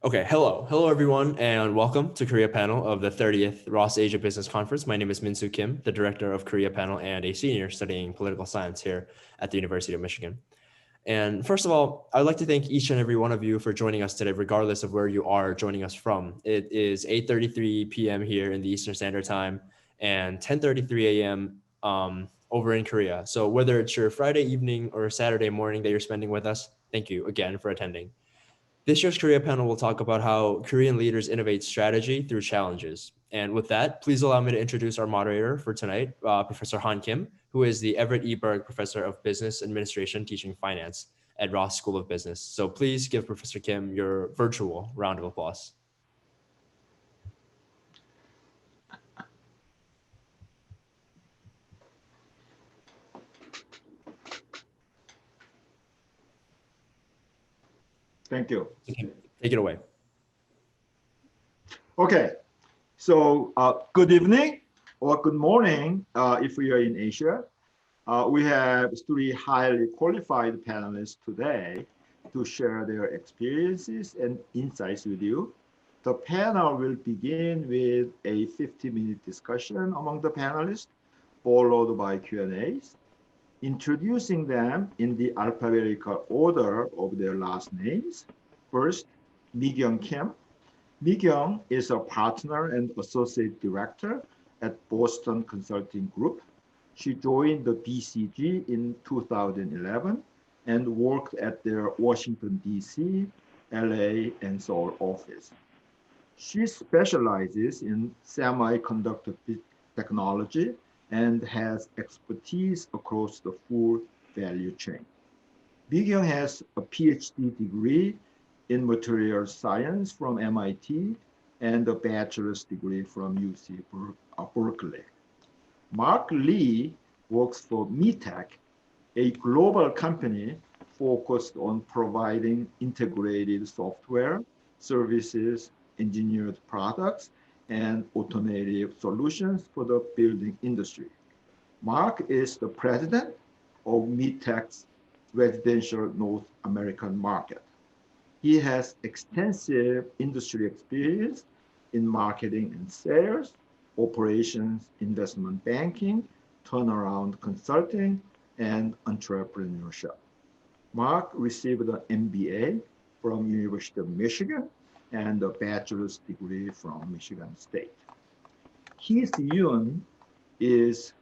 Okay, hello everyone, and welcome to Korea Panel of the 30th Ross Asia Business Conference. My name is Min-Soo Kim, the director of Korea Panel and a senior studying political science here at the University of Michigan. And first of all, I'd like to thank each and every one of you for joining us today, regardless of where you are joining us from. It is 8:33 p.m. here in the Eastern Standard Time and 10:33 a.m. Over in Korea. So whether it's your Friday evening or Saturday morning that you're spending with us, thank you again for attending. This year's Korea panel will talk about how Korean leaders innovate strategy through challenges. And with that, please allow me to introduce our moderator for tonight, Professor Han Kim, who is the Everett E. Berg Professor of Business Administration teaching finance at Ross School of Business. So please give Professor Kim your virtual round of applause. Thank you. Take it away. Okay, so good evening or good morning if we are in Asia. We have three highly qualified panelists today to share their experiences and insights with you. The panel will begin with a 50-minute discussion among the panelists, followed by Q&As, introducing them in the alphabetical order of their last names. First, Mi-kyung Kim. Mi-kyung is a partner and associate director at Boston Consulting Group. She joined the BCG in 2011 and worked at their Washington, D.C., LA, and Seoul office. She specializes in semiconductor technology and has expertise across the full value chain. Mi-kyung has a PhD degree in materials science from MIT and a bachelor's degree from UC Berkeley. Mark Lee works for MeTech, a global company focused on providing integrated software, services, engineered products, and automotive solutions for the building industry. Mark is the president of MeTech's residential North American market. He has extensive industry experience in marketing and sales, operations, investment banking, turnaround consulting, and entrepreneurship. Mark received an MBA from University of Michigan and a bachelor's degree from Michigan State. Keith Yoon is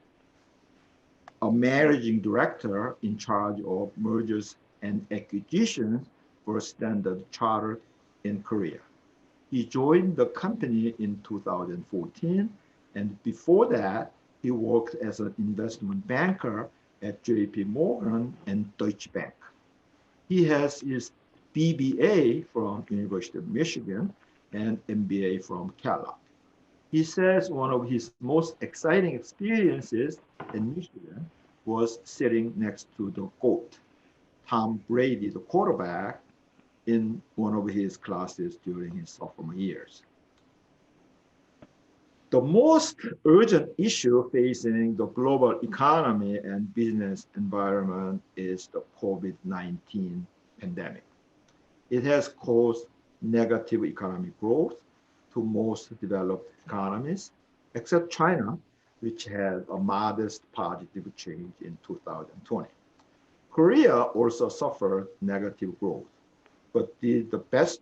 a managing director in charge of mergers and acquisitions for Standard Chartered in Korea. He joined the company in 2014, and before that, he worked as an investment banker at JP Morgan and Deutsche Bank. He has his BBA from University of Michigan and MBA from Kellogg. He says one of his most exciting experiences in Michigan was sitting next to the GOAT, Tom Brady, the quarterback, in one of his classes during his sophomore years. The most urgent issue facing the global economy and business environment is the COVID-19 pandemic. It has caused negative economic growth to most developed economies, except China, which had a modest positive change in 2020. Korea also suffered negative growth, but did the best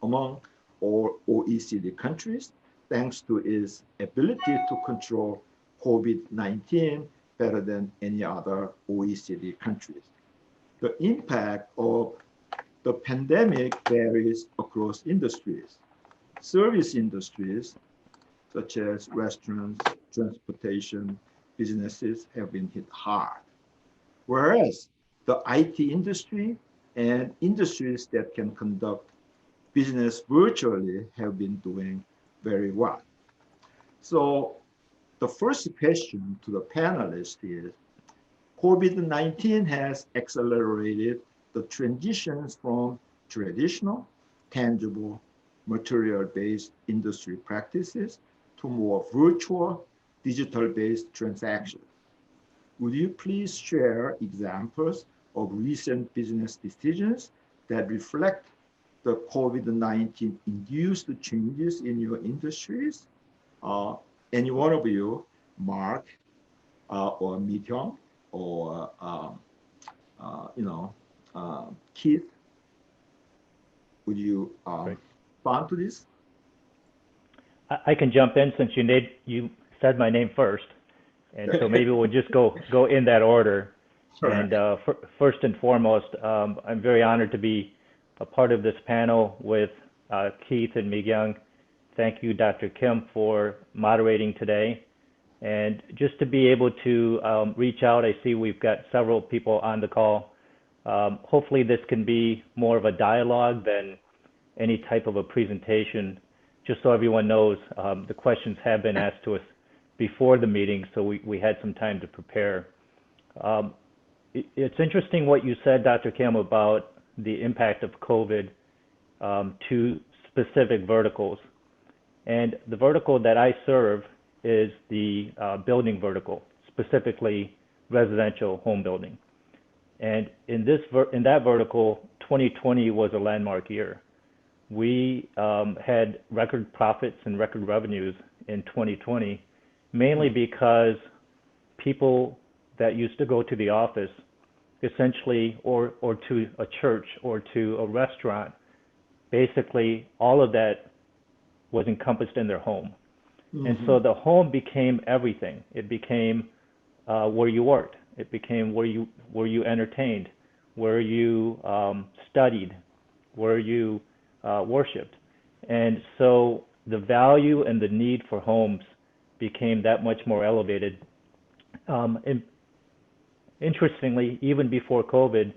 among all OECD countries thanks to its ability to control COVID-19 better than any other OECD countries. The impact of the pandemic varies across industries. Service industries, such as restaurants, transportation, businesses have been hit hard. Whereas the IT industry and industries that can conduct business virtually have been doing very well. So the first question to the panelists is, COVID-19 has accelerated the transitions from traditional, tangible, material-based industry practices to more virtual, digital-based transactions. Would you please share examples of recent business decisions that reflect the COVID-19 induced changes in your industries? Any one of you, Mark or Mi-kyung or Keith, would you respond to this? I can jump in since you said my name first, and so maybe we'll just go in that order. Sure. And first and foremost, I'm very honored to be a part of this panel with Keith and Mi-kyung. Thank you, Dr. Kim, for moderating today. And just to be able to reach out, I see we've got several people on the call. Hopefully this can be more of a dialogue than any type of a presentation. Just so everyone knows, the questions have been asked to us before the meeting, so we had some time to prepare. It's interesting what you said, Dr. Kim, about the impact of COVID to specific verticals. And the vertical that I serve is the building vertical, specifically residential home building. And in that vertical, 2020 was a landmark year. We had record profits and record revenues in 2020, mainly because people that used to go to the office, essentially, or to a church or to a restaurant, basically all of that was encompassed in their home. Mm-hmm. And so the home became everything. It became where you worked. It became where you entertained, where you studied, where you worshipped. And so the value and the need for homes became that much more elevated. And interestingly, even before COVID,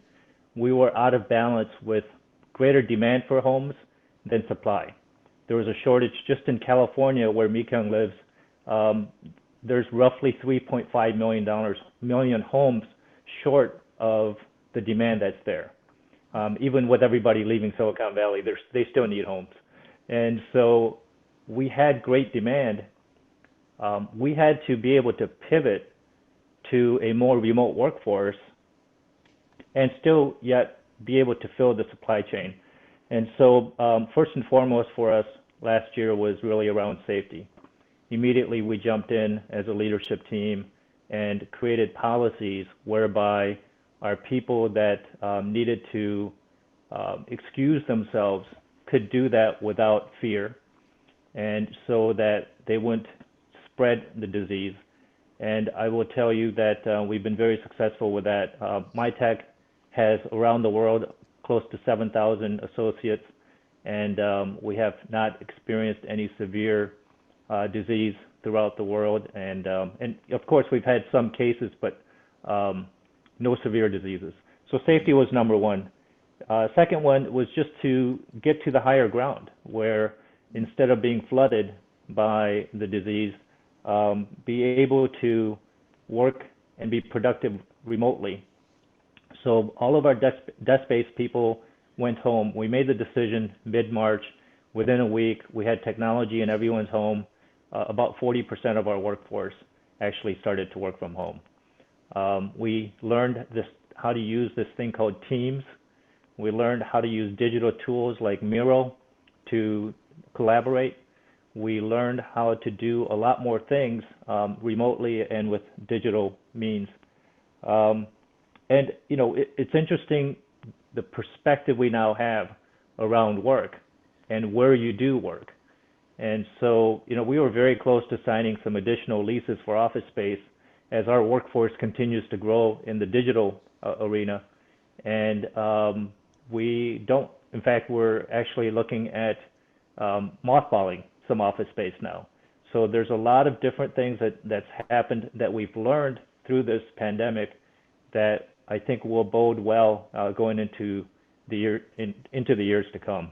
we were out of balance with greater demand for homes than supply. There was a shortage just in California, where Mi-kyung lives. There's roughly 3.5 million homes short of the demand that's there. Even with everybody leaving Silicon Valley, they still need homes. And so we had great demand. We had to be able to pivot to a more remote workforce and still yet be able to fill the supply chain. And so first and foremost for us last year was really around safety. Immediately we jumped in as a leadership team and created policies whereby our people that needed to excuse themselves could do that without fear, and so that they wouldn't spread the disease. And I will tell you that we've been very successful with that. MITEC has around the world close to 7,000 associates, and we have not experienced any severe disease throughout the world. And of course we've had some cases, but no severe diseases. So safety was number one. Second one was just to get to the higher ground, where instead of being flooded by the disease, be able to work and be productive remotely. So all of our desk-based people went home. We made the decision mid-March. Within a week, we had technology in everyone's home. About 40% of our workforce actually started to work from home. We learned how to use this thing called Teams. We learned how to use digital tools like Miro to collaborate. We learned how to do a lot more things remotely and with digital means. And you know, it's interesting the perspective we now have around work and where you do work. And so, you know, we were very close to signing some additional leases for office space as our workforce continues to grow in the digital arena. And we don't, in fact, we're actually looking at mothballing some office space now. So there's a lot of different things that's happened that we've learned through this pandemic that I think will bode well going into the years to come.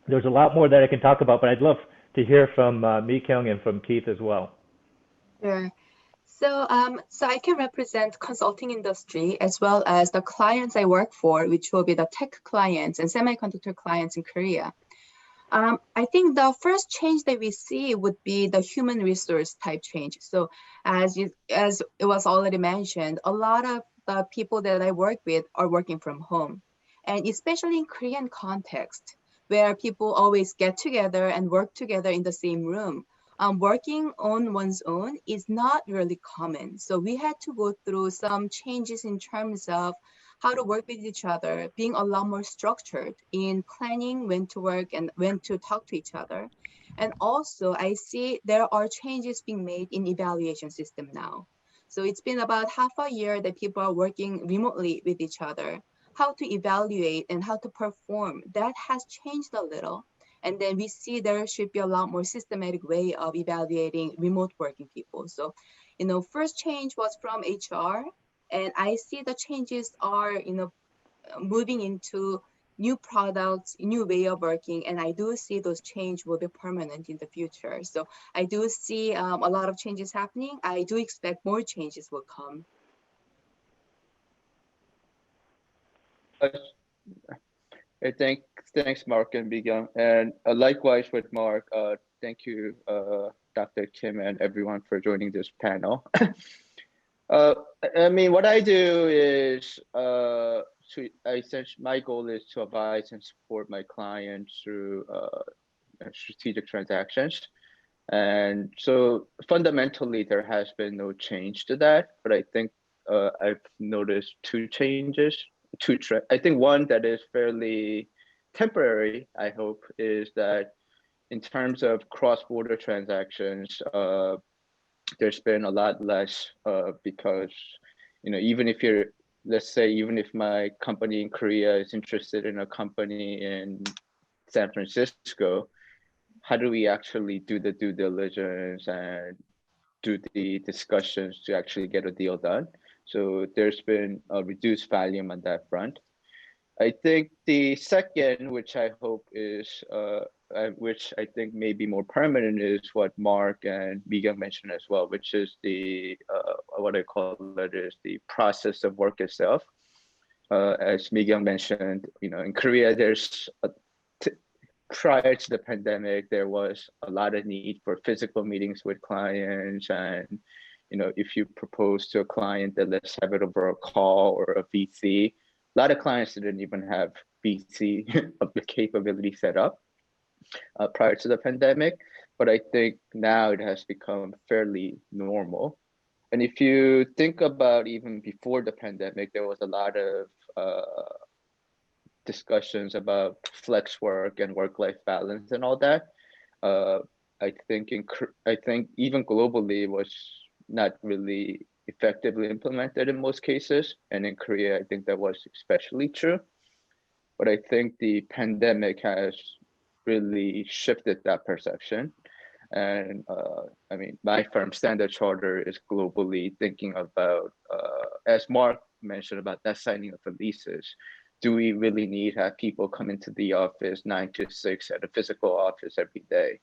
There's a lot more that I can talk about, but I'd love to hear from Mi-kyung and from Keith as well. Sure. So I can represent consulting industry as well as the clients I work for, which will be the tech clients and semiconductor clients in Korea. I think the first change that we see would be the human resource type change. So as it was already mentioned, a lot of the people that I work with are working from home. And especially in Korean context, where people always get together and work together in the same room. Working on one's own is not really common. So we had to go through some changes in terms of how to work with each other, being a lot more structured in planning when to work and when to talk to each other. And also I see there are changes being made in evaluation system now. So it's been about half a year that people are working remotely with each other. How to evaluate and how to perform, that has changed a little. And then we see there should be a lot more systematic way of evaluating remote working people. So, first change was from HR, and I see the changes are, moving into new products, new way of working, and I do see those change will be permanent in the future. So I do see a lot of changes happening. I do expect more changes will come. Thanks, Mark and Bigyung. And likewise with Mark, thank you, Dr. Kim and everyone for joining this panel. What I do is, my goal is to advise and support my clients through strategic transactions. And so fundamentally, there has been no change to that, but I think I've noticed two changes. I think one that is fairly temporary, I hope, is that in terms of cross-border transactions, there's been a lot less because, even if my company in Korea is interested in a company in San Francisco, how do we actually do the due diligence and do the discussions to actually get a deal done? So there's been a reduced volume on that front. I think the second, which I hope is, which I think may be more permanent, is what Mark and Bigyung mentioned as well, which is the, what I call it is the process of work itself. As Bigyung mentioned, in Korea, prior to the pandemic, there was a lot of need for physical meetings with clients. And, if you propose to a client that let's have it over a call or a VC, a lot of clients didn't even have VC of the capability set up prior to the pandemic. But I think now it has become fairly normal. And if you think about even before the pandemic, there was a lot of discussions about flex work and work-life balance and all that. I think even globally it was not really effectively implemented in most cases. And in Korea, I think that was especially true. But I think the pandemic has really shifted that perception. And my firm, Standard Chartered, is globally thinking about, as Mark mentioned about that signing of the leases, do we really need to have people come into the office 9 to 6 at a physical office every day?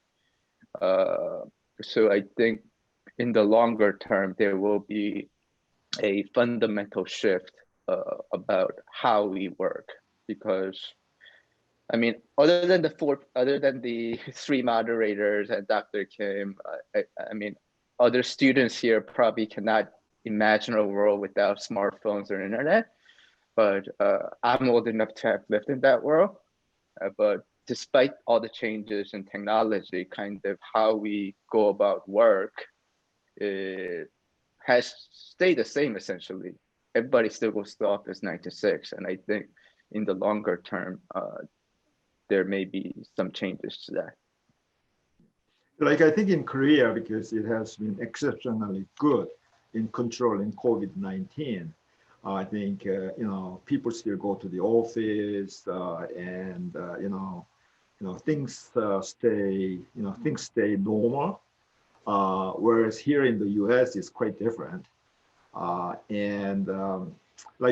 So I think in the longer term, there will be a fundamental shift about how we work, because other than the three moderators and Dr. Kim, other students here probably cannot imagine a world without smartphones or internet. But I'm old enough to have lived in that world. But despite all the changes in technology, kind of how we go about work has stayed the same essentially. Everybody still goes to the office 9 to 6, and I think in the longer term, there may be some changes to that. Like I think in Korea, because it has been exceptionally good in controlling COVID-19. I think people still go to the office, and things stay normal. Whereas here in the U.S. it's quite different. Like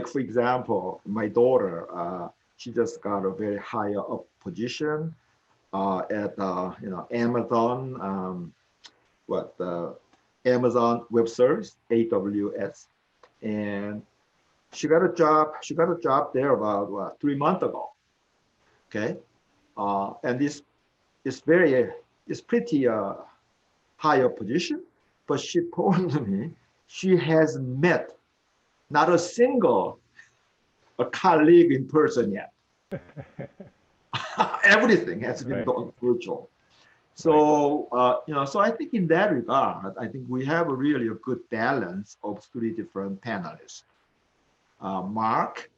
for example, my daughter, she just got a very higher up position at Amazon, Amazon Web Service, AWS, and she got a job there about 3 months ago. Okay, and this is pretty higher position, but she told me she has met not a single colleague in person yet. Everything has been Right. done virtual. So, so I think in that regard, I think we have a really a good balance of three different panelists. Mark's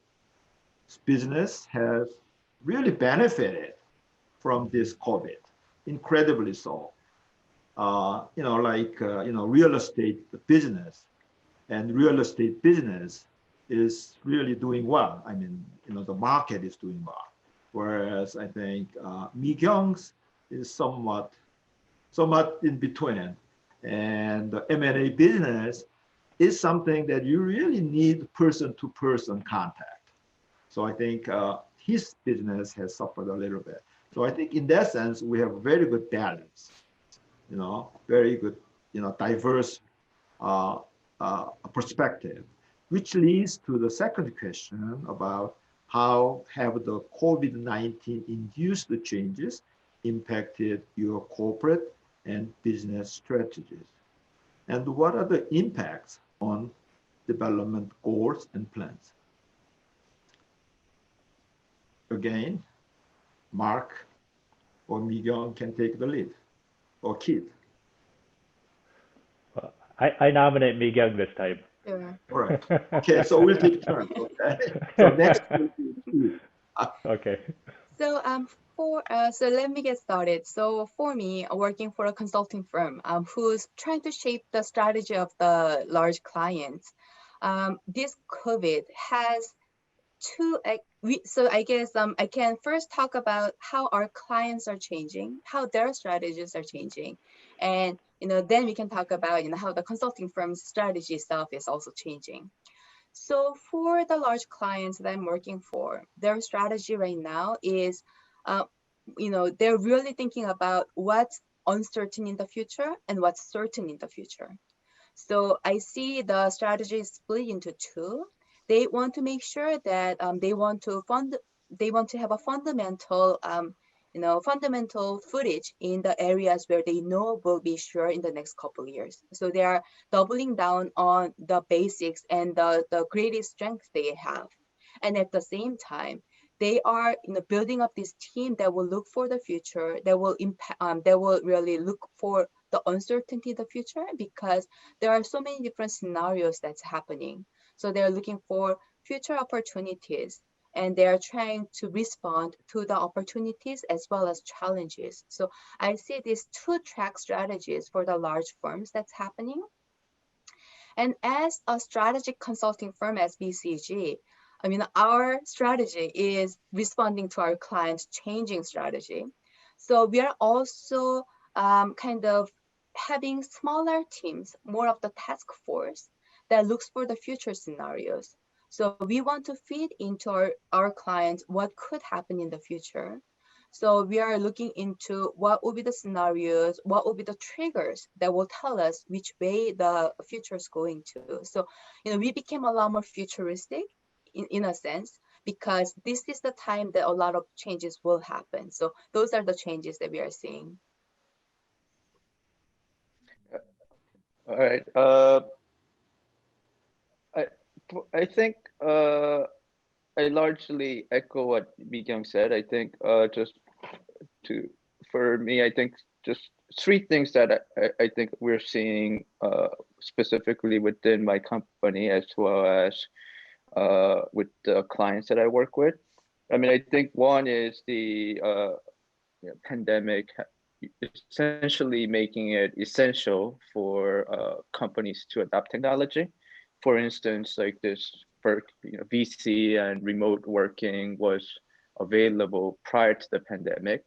business has really benefited from this COVID, incredibly so. Real estate business and real estate business is really doing well. I mean, the market is doing well. Whereas I think Mi-kyung's is somewhat in between. And the M&A business is something that you really need person-to-person contact. So I think his business has suffered a little bit. So I think in that sense, we have a very good balance, very good, diverse perspective, which leads to the second question about how have the COVID-19 induced changes impacted your corporate and business strategies? And what are the impacts on development goals and plans? Again, Mark or Mi-kyung can take the lead, or Keith. I nominate Mi-kyung this time. Sure. All right. Okay, so we'll take turns. Okay. So next will be Keith. Okay. So so let me get started. So for me, working for a consulting firm who's trying to shape the strategy of the large clients, this COVID has so I guess I can first talk about how our clients are changing, how their strategies are changing, and then we can talk about how the consulting firm's strategy itself is also changing. So for the large clients that I'm working for, their strategy right now is, they're really thinking about what's uncertain in the future and what's certain in the future. So I see the strategy is split into two. They want to make sure that they want to have a fundamental fundamental footage in the areas where they know will be sure in the next couple of years. So they are doubling down on the basics and the greatest strength they have. And at the same time, they are building up this team that will look for the future, that will really look for the uncertainty in the future, because there are so many different scenarios that's happening. So they're looking for future opportunities, and they're trying to respond to the opportunities as well as challenges. So I see these two-track strategies for the large firms that's happening. And as a strategic consulting firm as BCG, I mean, our strategy is responding to our clients' changing strategy. So we are also kind of having smaller teams, more of the task force that looks for the future scenarios. So we want to feed into our clients what could happen in the future. So we are looking into what will be the scenarios, what will be the triggers that will tell us which way the future is going to. So, we became a lot more futuristic in a sense, because this is the time that a lot of changes will happen. So those are the changes that we are seeing. All right. I think I largely echo what Mi-kyung said. I think for me, I think just three things that I think we're seeing specifically within my company, as well as with the clients that I work with. I mean, I think one is the pandemic essentially making it essential for companies to adopt technology. For instance, like this, VC and remote working was available prior to the pandemic,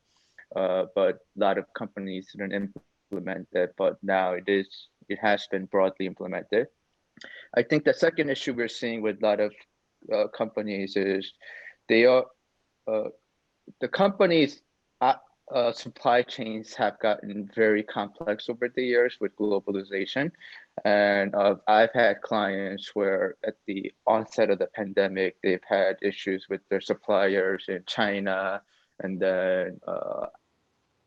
but a lot of companies didn't implement it. But now it has been broadly implemented. I think the second issue we're seeing with a lot of companies is the companies' supply chains have gotten very complex over the years with globalization. And I've had clients where at the onset of the pandemic, they've had issues with their suppliers in China. And then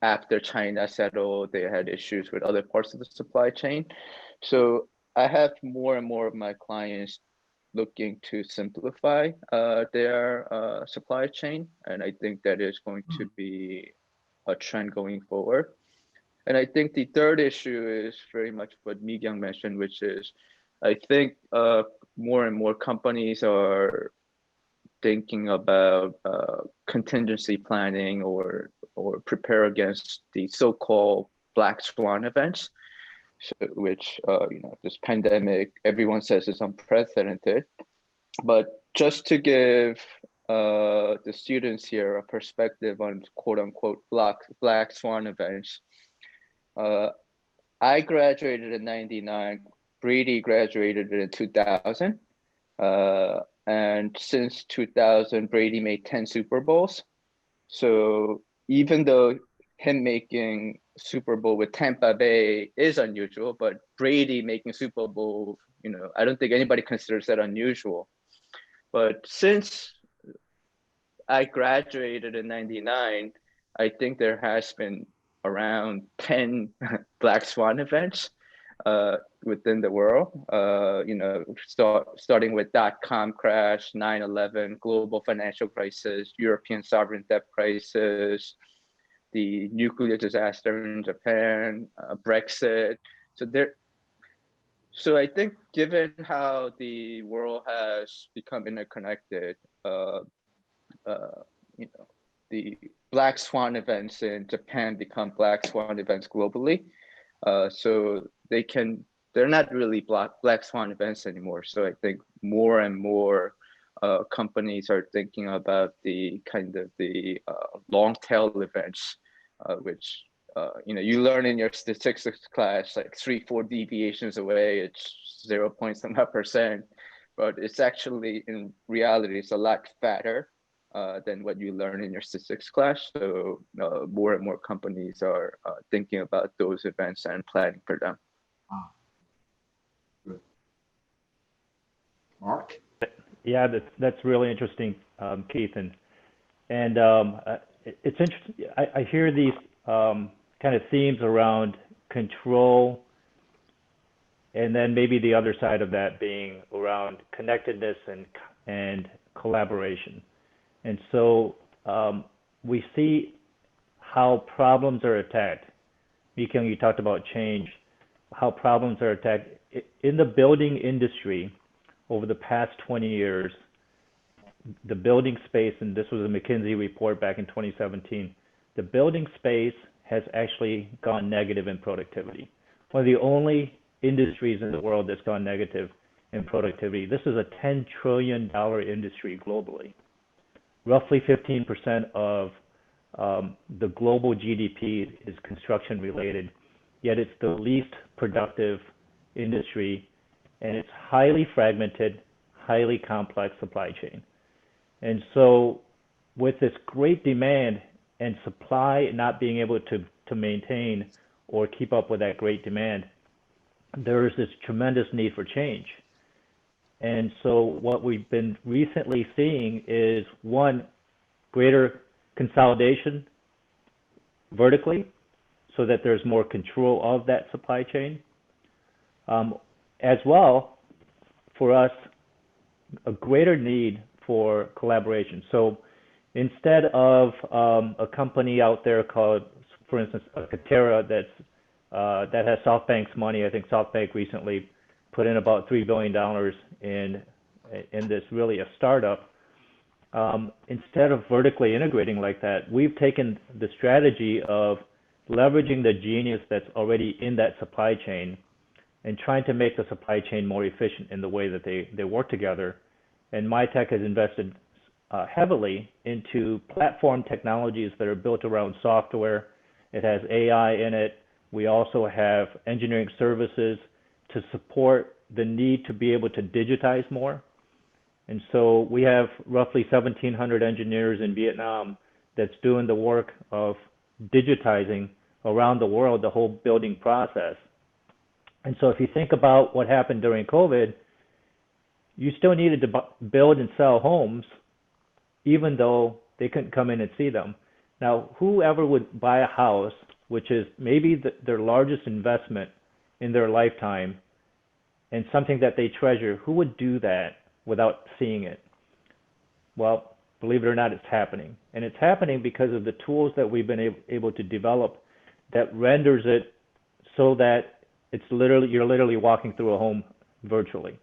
after China settled, they had issues with other parts of the supply chain. So I have more and more of my clients looking to simplify their supply chain, and I think that is going to be a trend going forward. And I think the third issue is very much what Mi-kyung mentioned, which is I think more and more companies are thinking about contingency planning or prepare against the so-called black swan events, which this pandemic, everyone says is unprecedented. But just to give the students here a perspective on quote unquote black swan events, I graduated in '99. Brady graduated in 2000. And since 2000, Brady made 10 Super Bowls. So even though him making Super Bowl with Tampa Bay is unusual, but Brady making Super Bowl, I don't think anybody considers that unusual. But since I graduated in '99, I think there has been around 10 black swan events within the world, starting with .com crash, 9/11, global financial crisis, European sovereign debt crisis, the nuclear disaster in Japan, Brexit. So I think given how the world has become interconnected, the black swan events in Japan become black swan events globally. So they're not really black swan events anymore. So I think more and more companies are thinking about the kind of the long tail events, which you learn in your statistics class, like 3-4 deviations away, it's 0.some%, but it's actually in reality, it's a lot fatter than what you learn in your statistics class. So more and more companies are thinking about those events and planning for them. Good. Mark? Yeah, that's really interesting, Keith, and it's interesting. I hear these kind of themes around control, and then maybe the other side of that being around connectedness and collaboration. And so we see how problems are attacked. Mi-kyung, you talked about change, how problems are attacked. In the building industry, over the past 20 years, the building space, and this was a McKinsey report back in 2017, the building space has actually gone negative in productivity. One of the only industries in the world that's gone negative in productivity. This is a $10 trillion industry globally. Roughly 15% of the global GDP is construction related, yet it's the least productive industry, and it's highly fragmented, highly complex supply chain. And so with this great demand and supply not being able to maintain or keep up with that great demand, there is this tremendous need for change. And so what we've been recently seeing is, one, greater consolidation vertically so that there's more control of that supply chain. As well, for us, a greater need for collaboration. So instead of a company out there called, for instance, Katerra that has SoftBank's money, I think SoftBank recently put in about $3 billion in this, really a startup. Instead of vertically integrating like that, we've taken the strategy of leveraging the genius that's already in that supply chain and trying to make the supply chain more efficient in the way that they work together. And Mitek has invested heavily into platform technologies that are built around software. It has AI in it. We also have engineering services to support the need to be able to digitize more. And so we have roughly 1,700 engineers in Vietnam that's doing the work of digitizing around the world the whole building process. And so if you think about what happened during COVID, you still needed to build and sell homes, even though they couldn't come in and see them. Now, whoever would buy a house, which is maybe their largest investment in their lifetime and something that they treasure, who would do that without seeing it. Well, believe it or not, it's happening. And it's happening because of the tools that we've been able to develop that renders it so that you're literally walking through a home virtually.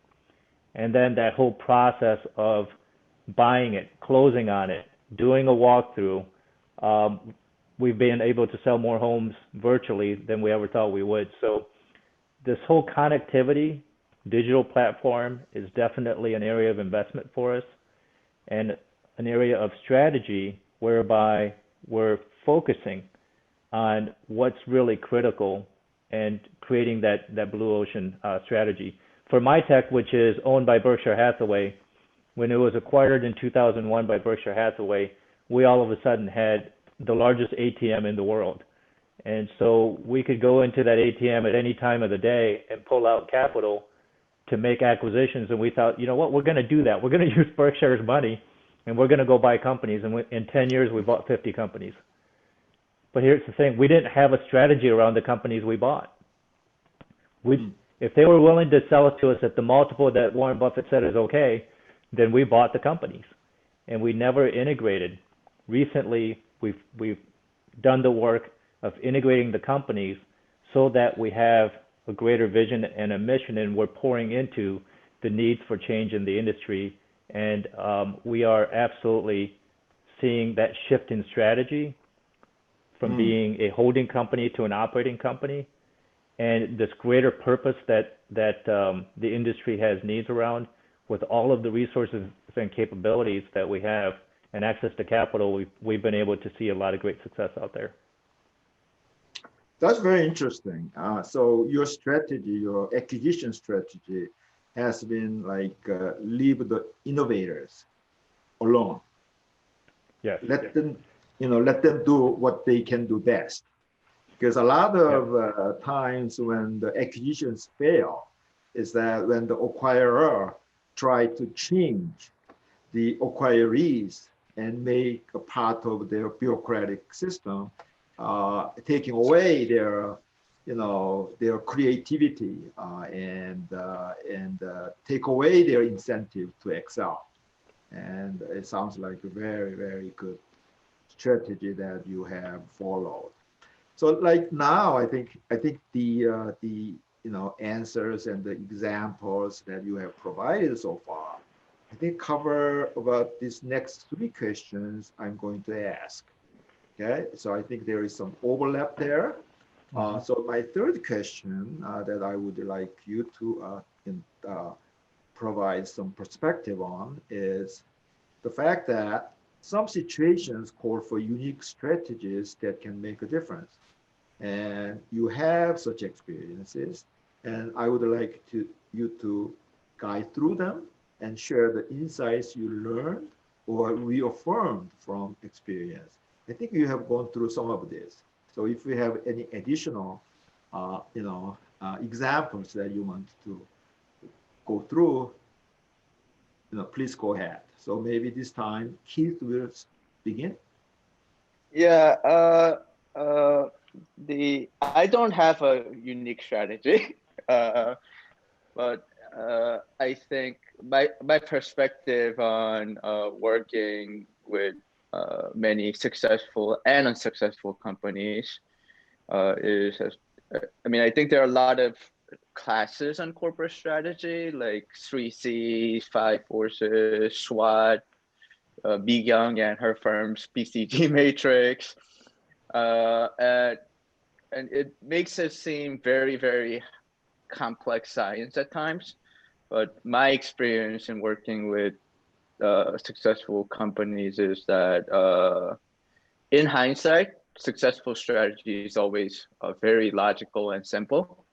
And then that whole process of buying it, closing on it, doing a walkthrough, we've been able to sell more homes virtually than we ever thought we would. So this whole connectivity, digital platform is definitely an area of investment for us and an area of strategy whereby we're focusing on what's really critical and creating that blue ocean strategy. For MyTech, which is owned by Berkshire Hathaway, when it was acquired in 2001 by Berkshire Hathaway, we all of a sudden had the largest ATM in the world. And so we could go into that ATM at any time of the day and pull out capital to make acquisitions. And we thought, you know what, we're going to do that. We're going to use Berkshire's money and we're going to go buy companies. And in 10 years, we bought 50 companies. But here's the thing, we didn't have a strategy around the companies we bought. If they were willing to sell it to us at the multiple that Warren Buffett said is okay, then we bought the companies. And we never integrated. Recently, we've done the work of integrating the companies so that we have a greater vision and a mission, and we're pouring into the needs for change in the industry. And we are absolutely seeing that shift in strategy from being a holding company to an operating company, and this greater purpose that the industry has needs around. With all of the resources and capabilities that we have and access to capital, we've been able to see a lot of great success out there. That's very interesting. So your strategy, your acquisition strategy, has been like leave the innovators alone. Yes. Let them do what they can do best. Because a lot of times when the acquisitions fail, is that when the acquirer try to change the acquirees and make a part of their bureaucratic system, taking away their creativity and take away their incentive to excel. And it sounds like a very, very good strategy that you have followed. So like now, I think the answers and the examples that you have provided so far, I think cover about these next three questions I'm going to ask. Okay, so I think there is some overlap there. So my third question that I would like you to provide some perspective on is the fact that some situations call for unique strategies that can make a difference. And you have such experiences, and I would like you to guide through them and share the insights you learned or reaffirmed from experience. I think you have gone through some of this. So if you have any additional, examples that you want to go through, please go ahead. So maybe this time Keith will begin. Yeah. I don't have a unique strategy, but I think my perspective on working with many successful and unsuccessful companies is, I think there are a lot of classes on corporate strategy, like 3Cs, 5 Forces, SWOT, Bee Young and her firm's BCG matrix. And it makes it seem very, very complex science at times. But my experience in working with successful companies is that in hindsight, successful strategy is always very logical and simple.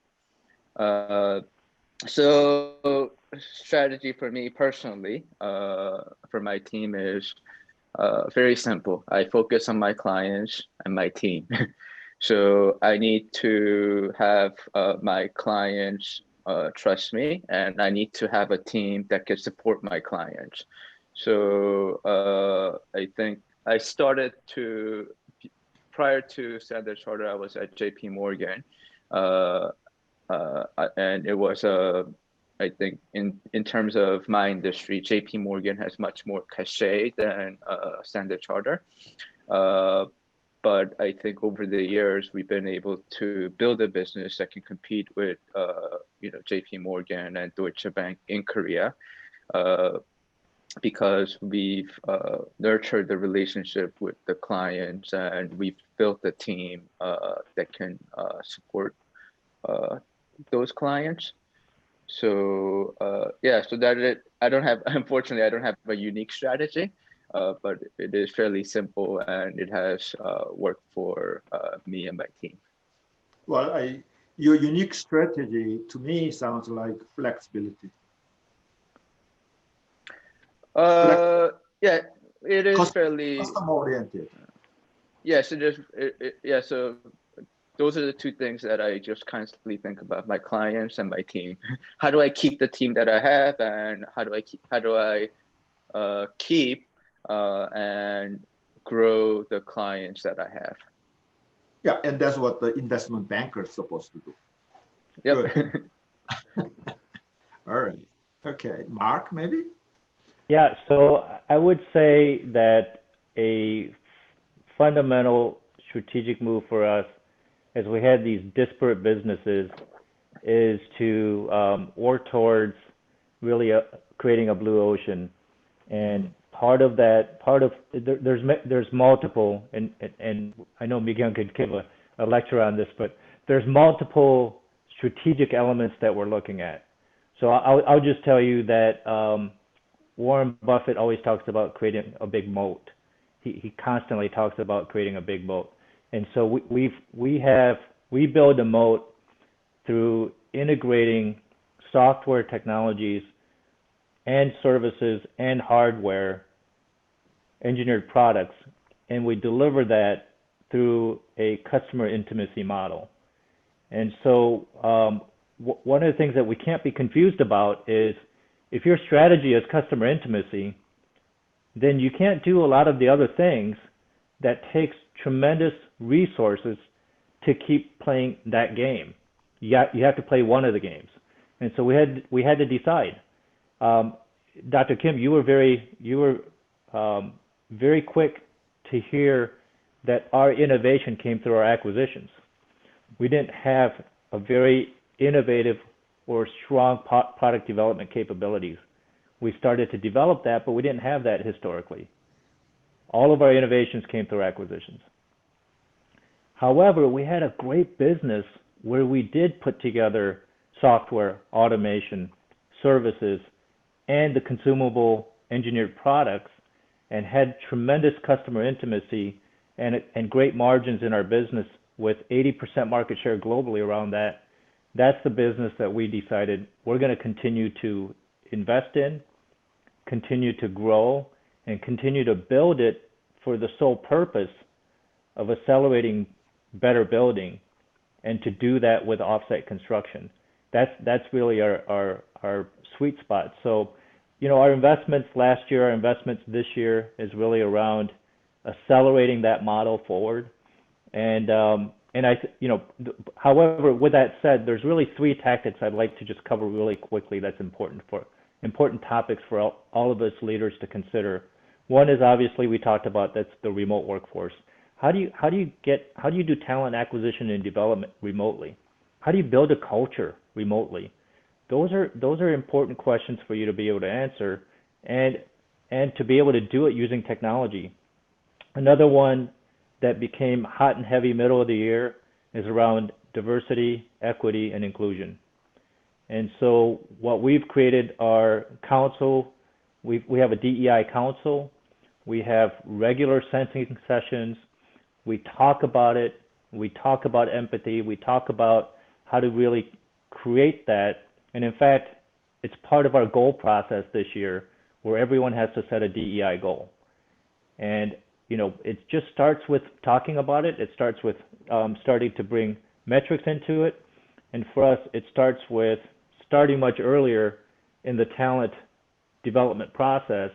So strategy for me personally, for my team is very simple. I focus on my clients and my team. So I need to have my clients trust me, and I need to have a team that can support my clients. So I think I started prior to Standard Chartered, I was at JP Morgan. And it was a I think in terms of my industry, JP Morgan has much more cachet than Standard Chartered. But I think over the years, we've been able to build a business that can compete with, JP Morgan and Deutsche Bank in Korea, because we've nurtured the relationship with the clients and we've built a team that can support those clients. So so I don't have, unfortunately, I don't have a unique strategy. But it is fairly simple and it has worked for me and my team. Well, your unique strategy to me sounds like flexibility. Yeah, it is fairly customer oriented. Yes, it is. Yeah, so those are the two things that I just constantly think about: my clients and my team. How do I keep the team that I have, and how do I keep and grow the clients that I have? Yeah, and that's what the investment banker is supposed to do. Yep. All right. Okay, Mark, maybe? Yeah, so I would say that a fundamental strategic move for us, as we had these disparate businesses, is to work towards really creating a blue ocean. And there's multiple, and I know Miguel could give a lecture on this, but there's multiple strategic elements that we're looking at. So I'll just tell you that Warren Buffett always talks about creating a big moat. He constantly talks about creating a big moat. And so we build a moat through integrating software technologies and services and hardware, engineered products, and we deliver that through a customer intimacy model. And so one of the things that we can't be confused about is, if your strategy is customer intimacy, then you can't do a lot of the other things that takes tremendous resources to keep playing that game. You have to play one of the games. And so we had to decide. Dr. Kim, you were very quick to hear that our innovation came through our acquisitions. We didn't have a very innovative or strong product development capabilities. We started to develop that, but we didn't have that historically. All of our innovations came through acquisitions. However, we had a great business where we did put together software, automation, services, and the consumable engineered products, and had tremendous customer intimacy and great margins in our business with 80% market share globally around that. That's the business that we decided we're going to continue to invest in, continue to grow, and continue to build it for the sole purpose of accelerating better building, and to do that with offsite construction. That's really our sweet spot. So, our investments last year, our investments this year is really around accelerating that model forward. However, with that said, there's really three tactics I'd like to just cover really quickly that's important topics for all of us leaders to consider. One is, obviously, we talked about, that's the remote workforce. How do you do talent acquisition and development remotely? How do you build a culture remotely? Those are important questions for you to be able to answer, and to be able to do it using technology. Another one that became hot and heavy middle of the year is around diversity, equity, and inclusion. And so what we've created are council. We have a DEI council. We have regular sensing sessions. We talk about it. We talk about empathy. We talk about how to really create that. And in fact, it's part of our goal process this year, where everyone has to set a DEI goal. And it just starts with talking about it. It starts with starting to bring metrics into it. And for us, it starts with starting much earlier in the talent development process,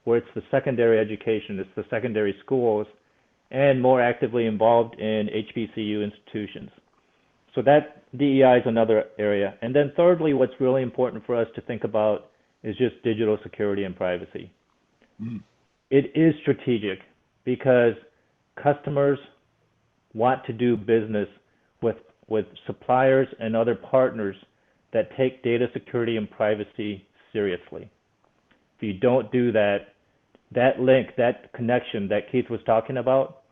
where it's the secondary education, it's the secondary schools, and more actively involved in HBCU institutions. So that DEI is another area. And then thirdly, what's really important for us to think about is just digital security and privacy. Mm. It is strategic because customers want to do business with suppliers and other partners that take data security and privacy seriously. If you don't do that, that link, that connection that Keith was talking about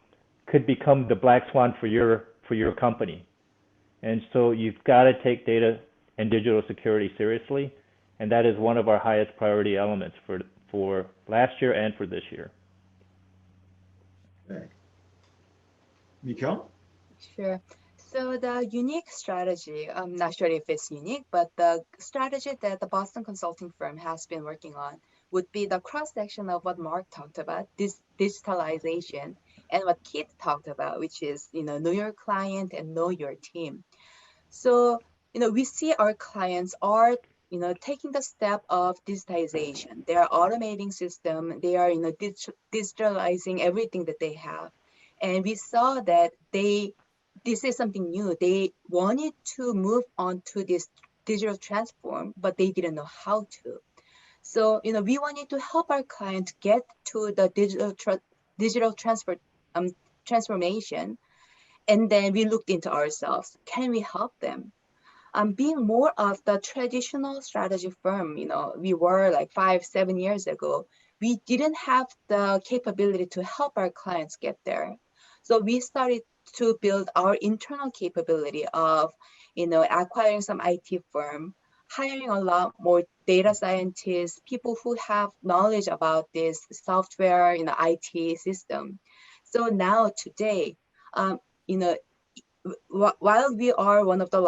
could become the black swan for your company. And so you've got to take data and digital security seriously, and that is one of our highest priority elements for last year and for this year. Okay. Mikhail? Sure. So the unique strategy, I'm not sure if it's unique, but the strategy that the Boston consulting firm has been working on would be the cross-section of what Mark talked about, this digitalization, and what Keith talked about, which is, know your client and know your team. So, we see our clients are, taking the step of digitization. They are automating system. They are, digitalizing everything that they have. And we saw that this is something new. They wanted to move on to this digital transform, but they didn't know how to. So, we wanted to help our clients get to the digital transformation. And then we looked into ourselves. Can we help them? Being more of the traditional strategy firm, we were like 5-7 years ago, we didn't have the capability to help our clients get there. So we started to build our internal capability of, acquiring some IT firm, hiring a lot more data scientists, people who have knowledge about this software, IT system. So now today, while we are one of the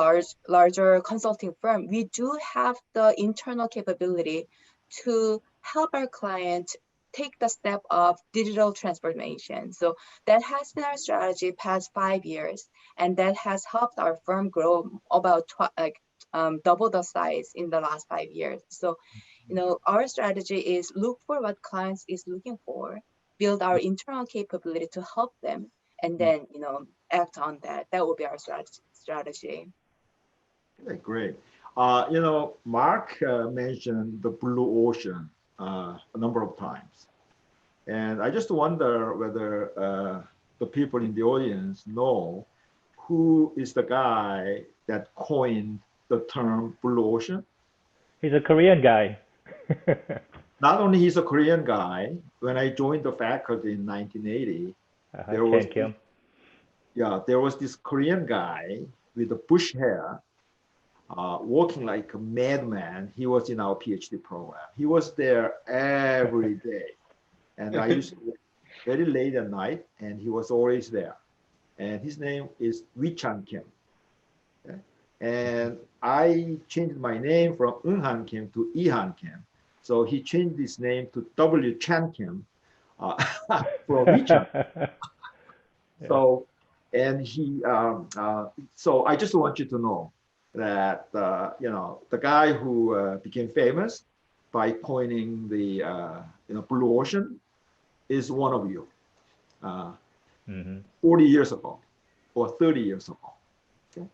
larger consulting firm, we do have the internal capability to help our clients take the step of digital transformation. So that has been our strategy past 5 years, and that has helped our firm grow about double the size in the last 5 years. So, our strategy is look for what clients is looking for, build our internal capability to help them, and then, act on that. That will be our strategy. Okay, great. Mark mentioned the blue ocean a number of times. And I just wonder whether the people in the audience know who is the guy that coined the term blue ocean. He's a Korean guy. Not only he's a Korean guy, when I joined the faculty in 1980, there was this Korean guy with the bush hair, walking like a madman. He was in our PhD program. He was there every day. And I used to work very late at night, and he was always there. And his name is Wee Chan Kim. Okay? And I changed my name from Eun Han Kim to Lee Han Kim. So he changed his name to W Chan Kim from Wee Chan. So, and so I just want you to know that, the guy who became famous by coining the, blue ocean is one of you 40 years ago or 30 years ago. Okay?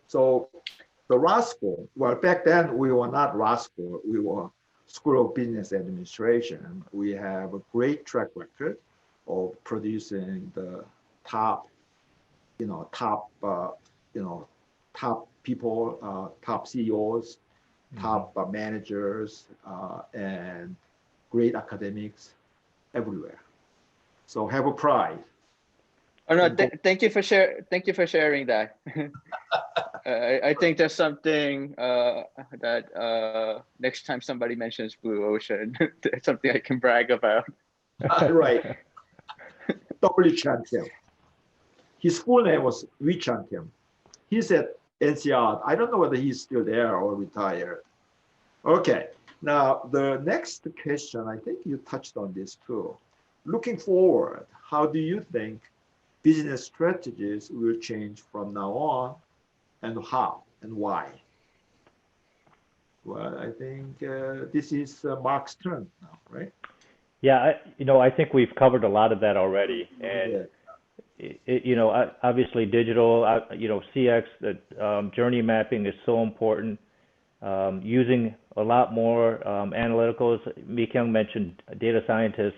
So the Ross School, well, back then we were not Ross School, we were School of Business Administration. We have a great track record of producing the top people, top CEOs, top managers, and great academics everywhere. So have a pride. Oh no! Thank you for sharing that. I think that's something that next time somebody mentions blue ocean, it's something I can brag about. Right. W. Chan Kim. His full name was Wee Chan Kim. He's at NCR. I don't know whether he's still there or retired. Okay. Now, the next question, I think you touched on this too. Looking forward, how do you think business strategies will change from now on, and how and why? Well, I think this is Mark's turn now, right? Yeah, I think we've covered a lot of that already. And obviously digital, CX, journey mapping is so important. Using a lot more analyticals. Mi-Kyung mentioned data scientists.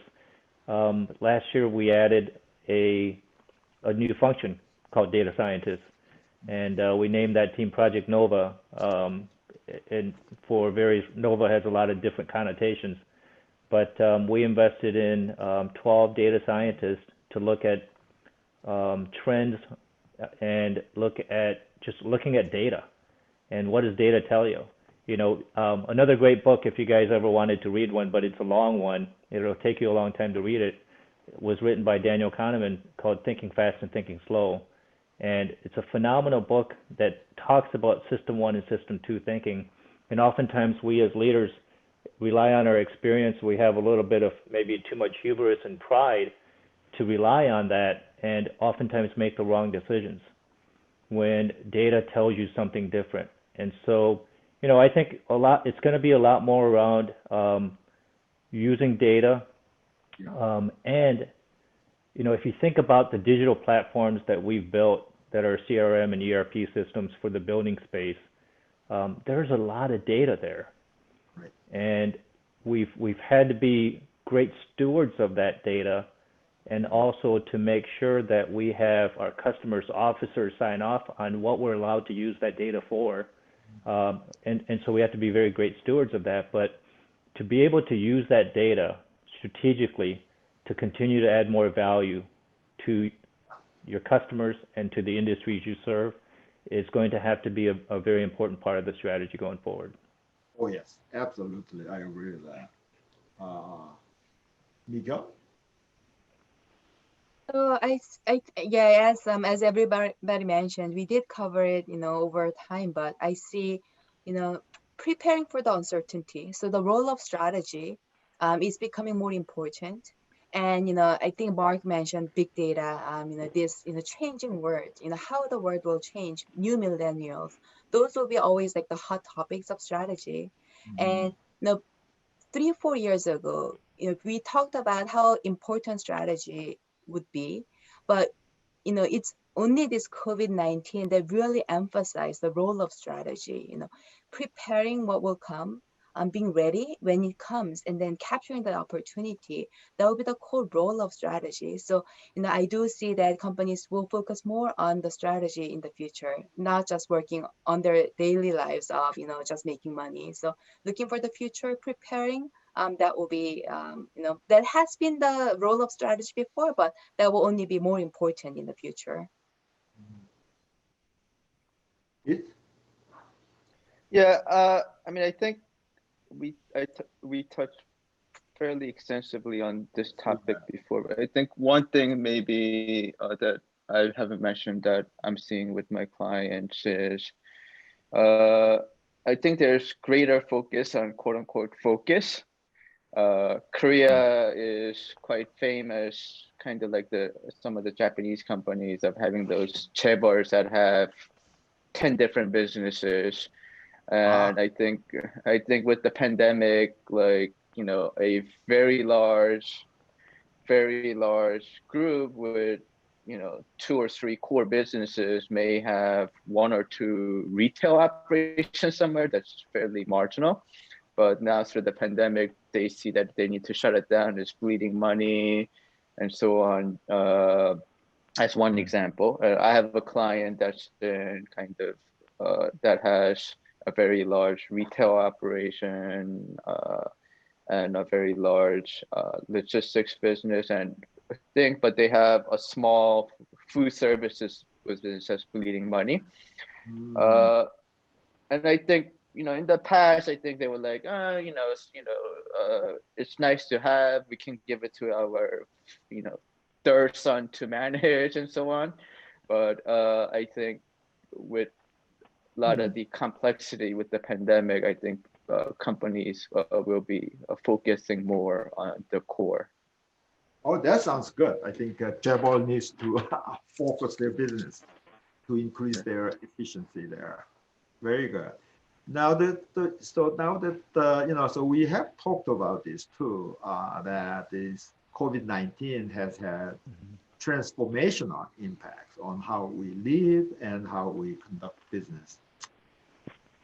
Last year we added a new function called data scientist, and we named that team Project Nova. And for various, Nova has a lot of different connotations, but we invested in 12 data scientists to look at trends and looking at data. And what does data tell you? Another great book, if you guys ever wanted to read one, but it's a long one, it'll take you a long time to read it, was written by Daniel Kahneman, called Thinking Fast and Thinking Slow. And it's a phenomenal book that talks about System 1 and System 2 thinking. And oftentimes we as leaders rely on our experience. We have a little bit of maybe too much hubris and pride to rely on that, and oftentimes make the wrong decisions when data tells you something different. And so, I think it's going to be a lot more around using data. And, if you think about the digital platforms that we've built that are CRM and ERP systems for the building space, there's a lot of data there. Right. And we've had to be great stewards of that data, and also to make sure that we have our customers' officers sign off on what we're allowed to use that data for. And so we have to be very great stewards of that. But to be able to use that data strategically to continue to add more value to your customers and to the industries you serve is going to have to be a very important part of the strategy going forward. Oh, yes, absolutely. I agree with that. Mi-Kyung? So yeah, as everybody mentioned, we did cover it, over time, but I see, preparing for the uncertainty. So the role of strategy is becoming more important. And, I think Mark mentioned big data, this, changing world, how the world will change, new millennials, those will be always like the hot topics of strategy. And, 3-4 years ago, we talked about how important strategy would be, but it's only this COVID-19 that really emphasized the role of strategy, preparing what will come, being ready when it comes, and then capturing the opportunity. That will be the core role of strategy. So, I do see that companies will focus more on the strategy in the future, not just working on their daily lives of, just making money. So looking for the future, preparing, that will be, that has been the role of strategy before, but that will only be more important in the future. Yeah, I think we touched fairly extensively on this topic before, but I think one thing maybe that I haven't mentioned that I'm seeing with my clients is I think there's greater focus on quote unquote focus. Korea is quite famous, kind of like some of the Japanese companies of having those chaebols that have 10 different businesses. And I think with the pandemic, like, a very large group with, 2 or 3 core businesses may have 1 or 2 retail operations somewhere that's fairly marginal. But now through the pandemic, they see that they need to shut it down. It's bleeding money and so on. As one example, I have a client that's been that has a very large retail operation and a very large logistics business, but they have a small food services business that's bleeding money. And I think, in the past, I think they were like, it's nice to have, we can give it to our, third son to manage and so on. But I think with a lot of the complexity with the pandemic, I think companies will be focusing more on the core. Oh, that sounds good. I think Jabil needs to focus their business to increase their efficiency there. Very good. Now so we have talked about this too, that this COVID-19 has had transformational impacts on how we live and how we conduct business.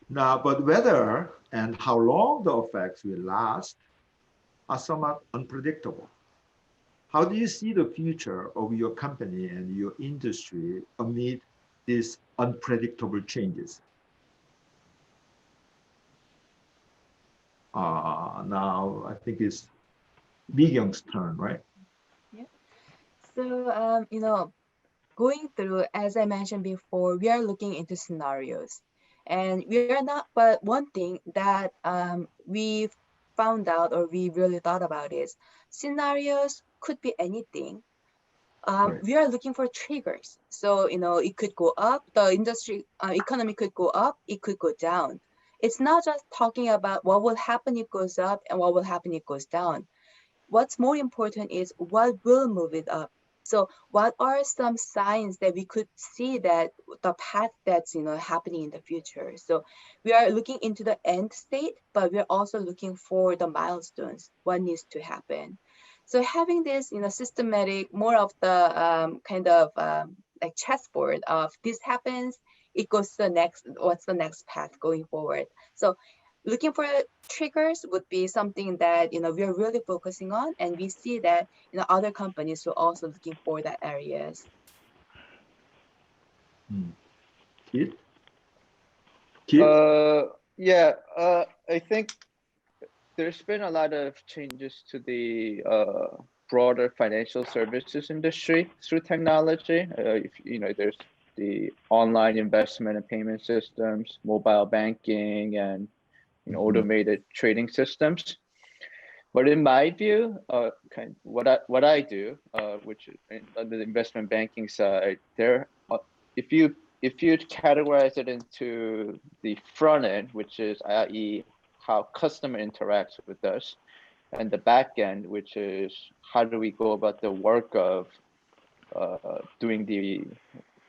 Now, but whether and how long the effects will last are somewhat unpredictable. How do you see the future of your company and your industry amid these unpredictable changes? Now, I think it's Mi-kyung's turn, right? Yeah. So, going through, as I mentioned before, we are looking into scenarios. And we are not, but one thing that we found out or we really thought about is scenarios could be anything. Right. We are looking for triggers. So, it could go up, the industry economy could go up, it could go down. It's not just talking about what will happen if it goes up and what will happen if it goes down. What's more important is what will move it up. So what are some signs that we could see that the path that's happening in the future? So we are looking into the end state, but we're also looking for the milestones, what needs to happen. So having this systematic, more of the kind of like chessboard of this happens, it goes to the next, what's the next path going forward. So looking for triggers would be something that we are really focusing on, and we see that other companies are also looking for that areas. Keith? Keith? Yeah, I think there's been a lot of changes to the broader financial services industry through technology. There's the online investment and payment systems, mobile banking, and automated trading systems. But in my view, what I do, which on the investment banking side, if you categorize it into the front end, which is i.e. how customer interacts with us, and the back end, which is how do we go about the work of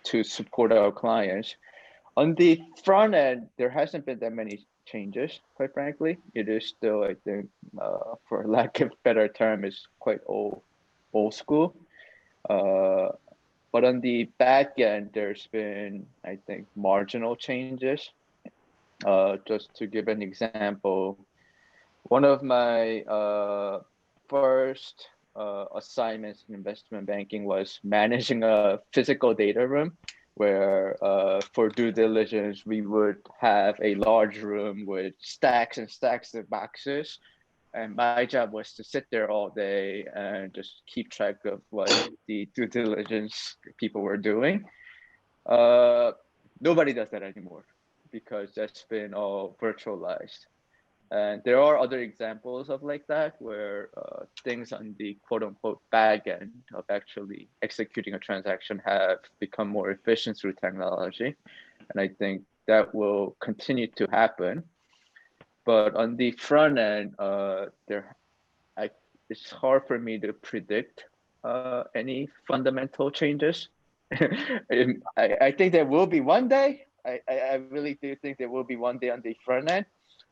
to support our clients. On the front end, there hasn't been that many changes, quite frankly. It is still, I think, for lack of a better term, is quite old school. But on the back end, there's been, I think, marginal changes. Just to give an example, one of my first assignments in investment banking was managing a physical data room, where for due diligence, we would have a large room with stacks and stacks of boxes. And my job was to sit there all day and just keep track of what the due diligence people were doing. Nobody does that anymore because that's been all virtualized. And there are other examples of like that, where things on the quote unquote back end of actually executing a transaction have become more efficient through technology. And I think that will continue to happen. But on the front end, it's hard for me to predict any fundamental changes. I think there will be one day. I really do think there will be one day on the front end.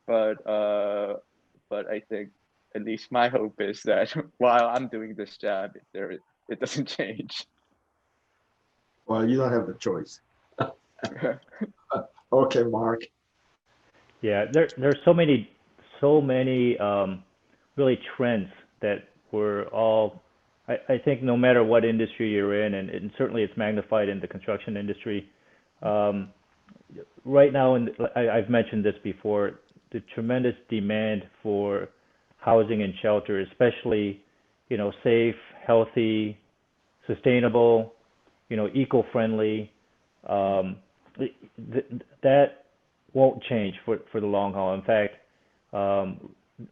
But I think at least my hope is that while I'm doing this job, it doesn't change. Well, you don't have the choice. Okay, Mark. Yeah, there's so many really trends that we're all. I think no matter what industry you're in, and certainly it's magnified in the construction industry. Right now, I've mentioned this before, the tremendous demand for housing and shelter, especially, safe, healthy, sustainable, eco-friendly, that won't change for the long haul. In fact,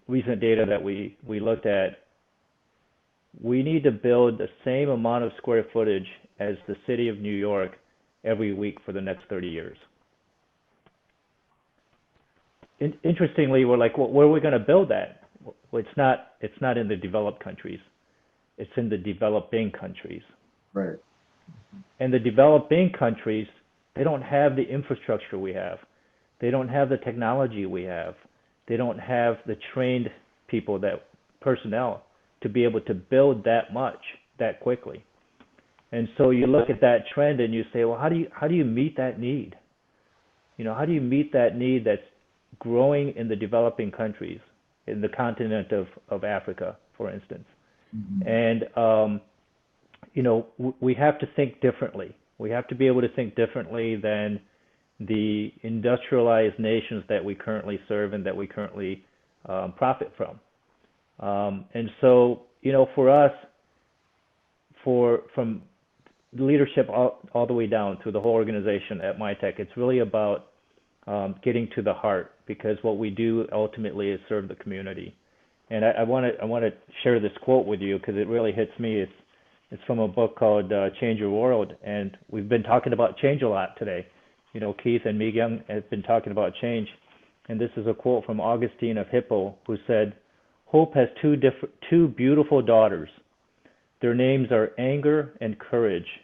recent data that we looked at, we need to build the same amount of square footage as the city of New York every week for the next 30 years. Interestingly, we're like, well, where are we going to build that? Well, it's not in the developed countries. It's in the developing countries. Right. And the developing countries, they don't have the infrastructure we have. They don't have the technology we have. They don't have the trained personnel to be able to build that much that quickly. And so you look at that trend and you say, well, how do you meet that need? You know, how do you meet that need that's growing in the developing countries, in the continent of Africa, for instance? And, you know, we have to think differently. We have to be able to think differently than the industrialized nations that we currently serve and that we currently profit from. And so, you know, for us, from leadership all the way down through the whole organization at Mitek, it's really about getting to the heart, because what we do ultimately is serve the community. And I want to share this quote with you because it really hits me. It's from a book called Change Your World, and we've been talking about change a lot today. You know, Keith and Mi-Kyung have been talking about change, and this is a quote from Augustine of Hippo, who said, "Hope has two beautiful daughters. Their names are anger and courage.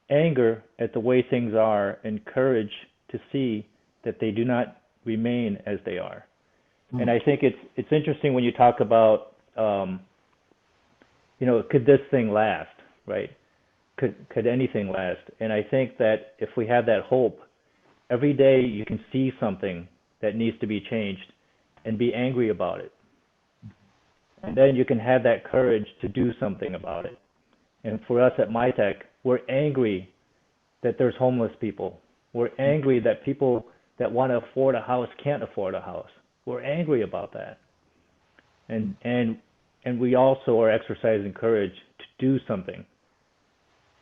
Anger at the way things are, and courage to see that they do not remain as they are." And I think it's interesting when you talk about, you know, could this thing last, right? Could anything last? And I think that if we have that hope, every day you can see something that needs to be changed and be angry about it. And then you can have that courage to do something about it. And for us at Mitek, we're angry that there's homeless people. We're angry that people that want to afford a house can't afford a house. We're angry about that. And we also are exercising courage to do something.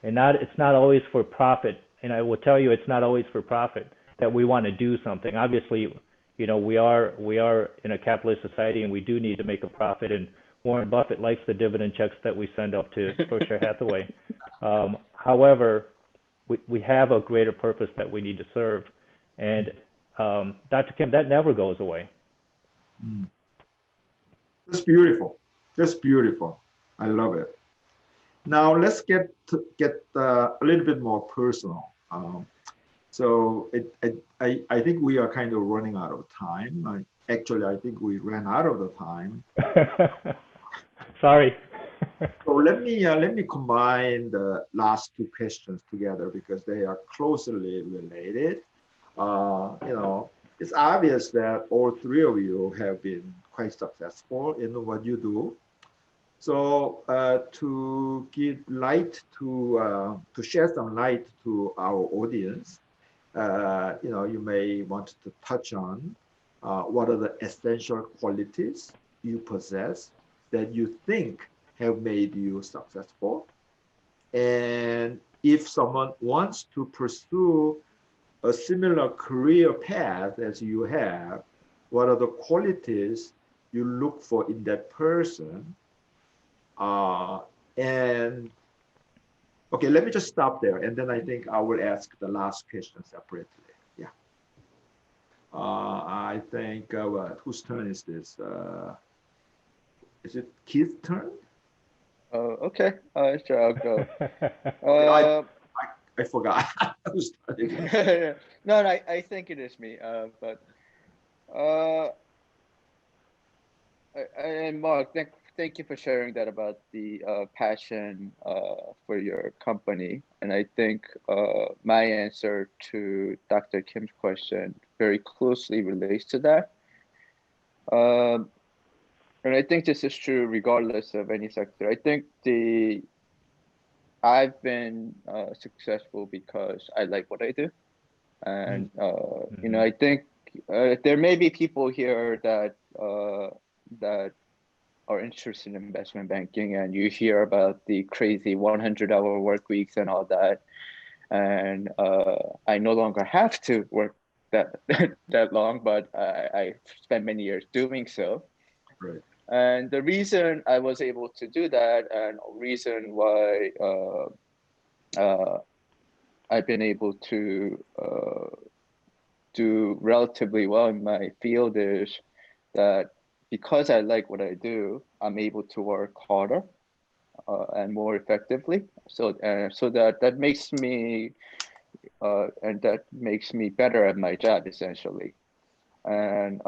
And it's not always for profit. And I will tell you, it's not always for profit that we want to do something. Obviously, you know, we are in a capitalist society, and we do need to make a profit. And Warren Buffett likes the dividend checks that we send up to Berkshire Hathaway. However, we have a greater purpose that we need to serve. And Dr. Kim, that never goes away. Just beautiful, just beautiful. I love it. Now let's get a little bit more personal. So I think we are kind of running out of time. Actually, I think we ran out of the time. Sorry. So let me combine the last two questions together because they are closely related. You know, it's obvious that all three of you have been quite successful in what you do. So to give light to shed some light to our audience, you know, you may want to touch on what are the essential qualities you possess that you think have made you successful. And if someone wants to pursue a similar career path as you have, what are the qualities you look for in that person? And okay, let me just stop there. And then I think I will ask the last question separately. Yeah. I think, whose turn is this? Is it Keith's turn? Okay, sure, I'll go. I forgot. Whose turn is it? No, I think it is me. And Mark, thank you for sharing that about the passion for your company. And I think my answer to Dr. Kim's question very closely relates to that. And I think this is true regardless of any sector. I think I've been successful because I like what I do. And, you know, I think there may be people here that are interested in investment banking, and you hear about the crazy 100-hour work weeks and all that. And I no longer have to work that long, but I spent many years doing so. Right. And the reason I was able to do that, and reason why I've been able to do relatively well in my field is that because I like what I do, I'm able to work harder and more effectively. So that makes me better at my job, essentially. And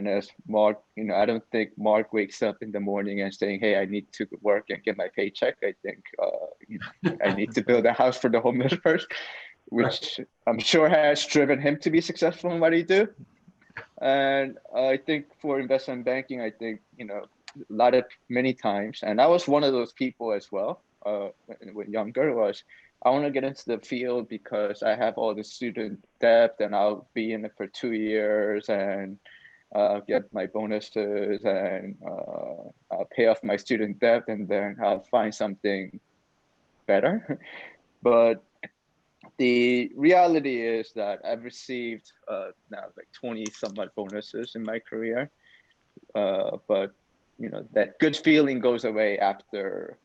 as Mark, I don't think Mark wakes up in the morning and saying, "Hey, I need to work and get my paycheck." I think I need to build a house for the homeless first, which I'm sure has driven him to be successful in what he do. And I think for investment banking, I think many times, and I was one of those people as well. When younger, was I want to get into the field because I have all the student debt, and I'll be in it for 2 years, and get my bonuses, and I'll pay off my student debt, and then I'll find something better. But the reality is that I've received now like 20 somewhat bonuses in my career, but that good feeling goes away after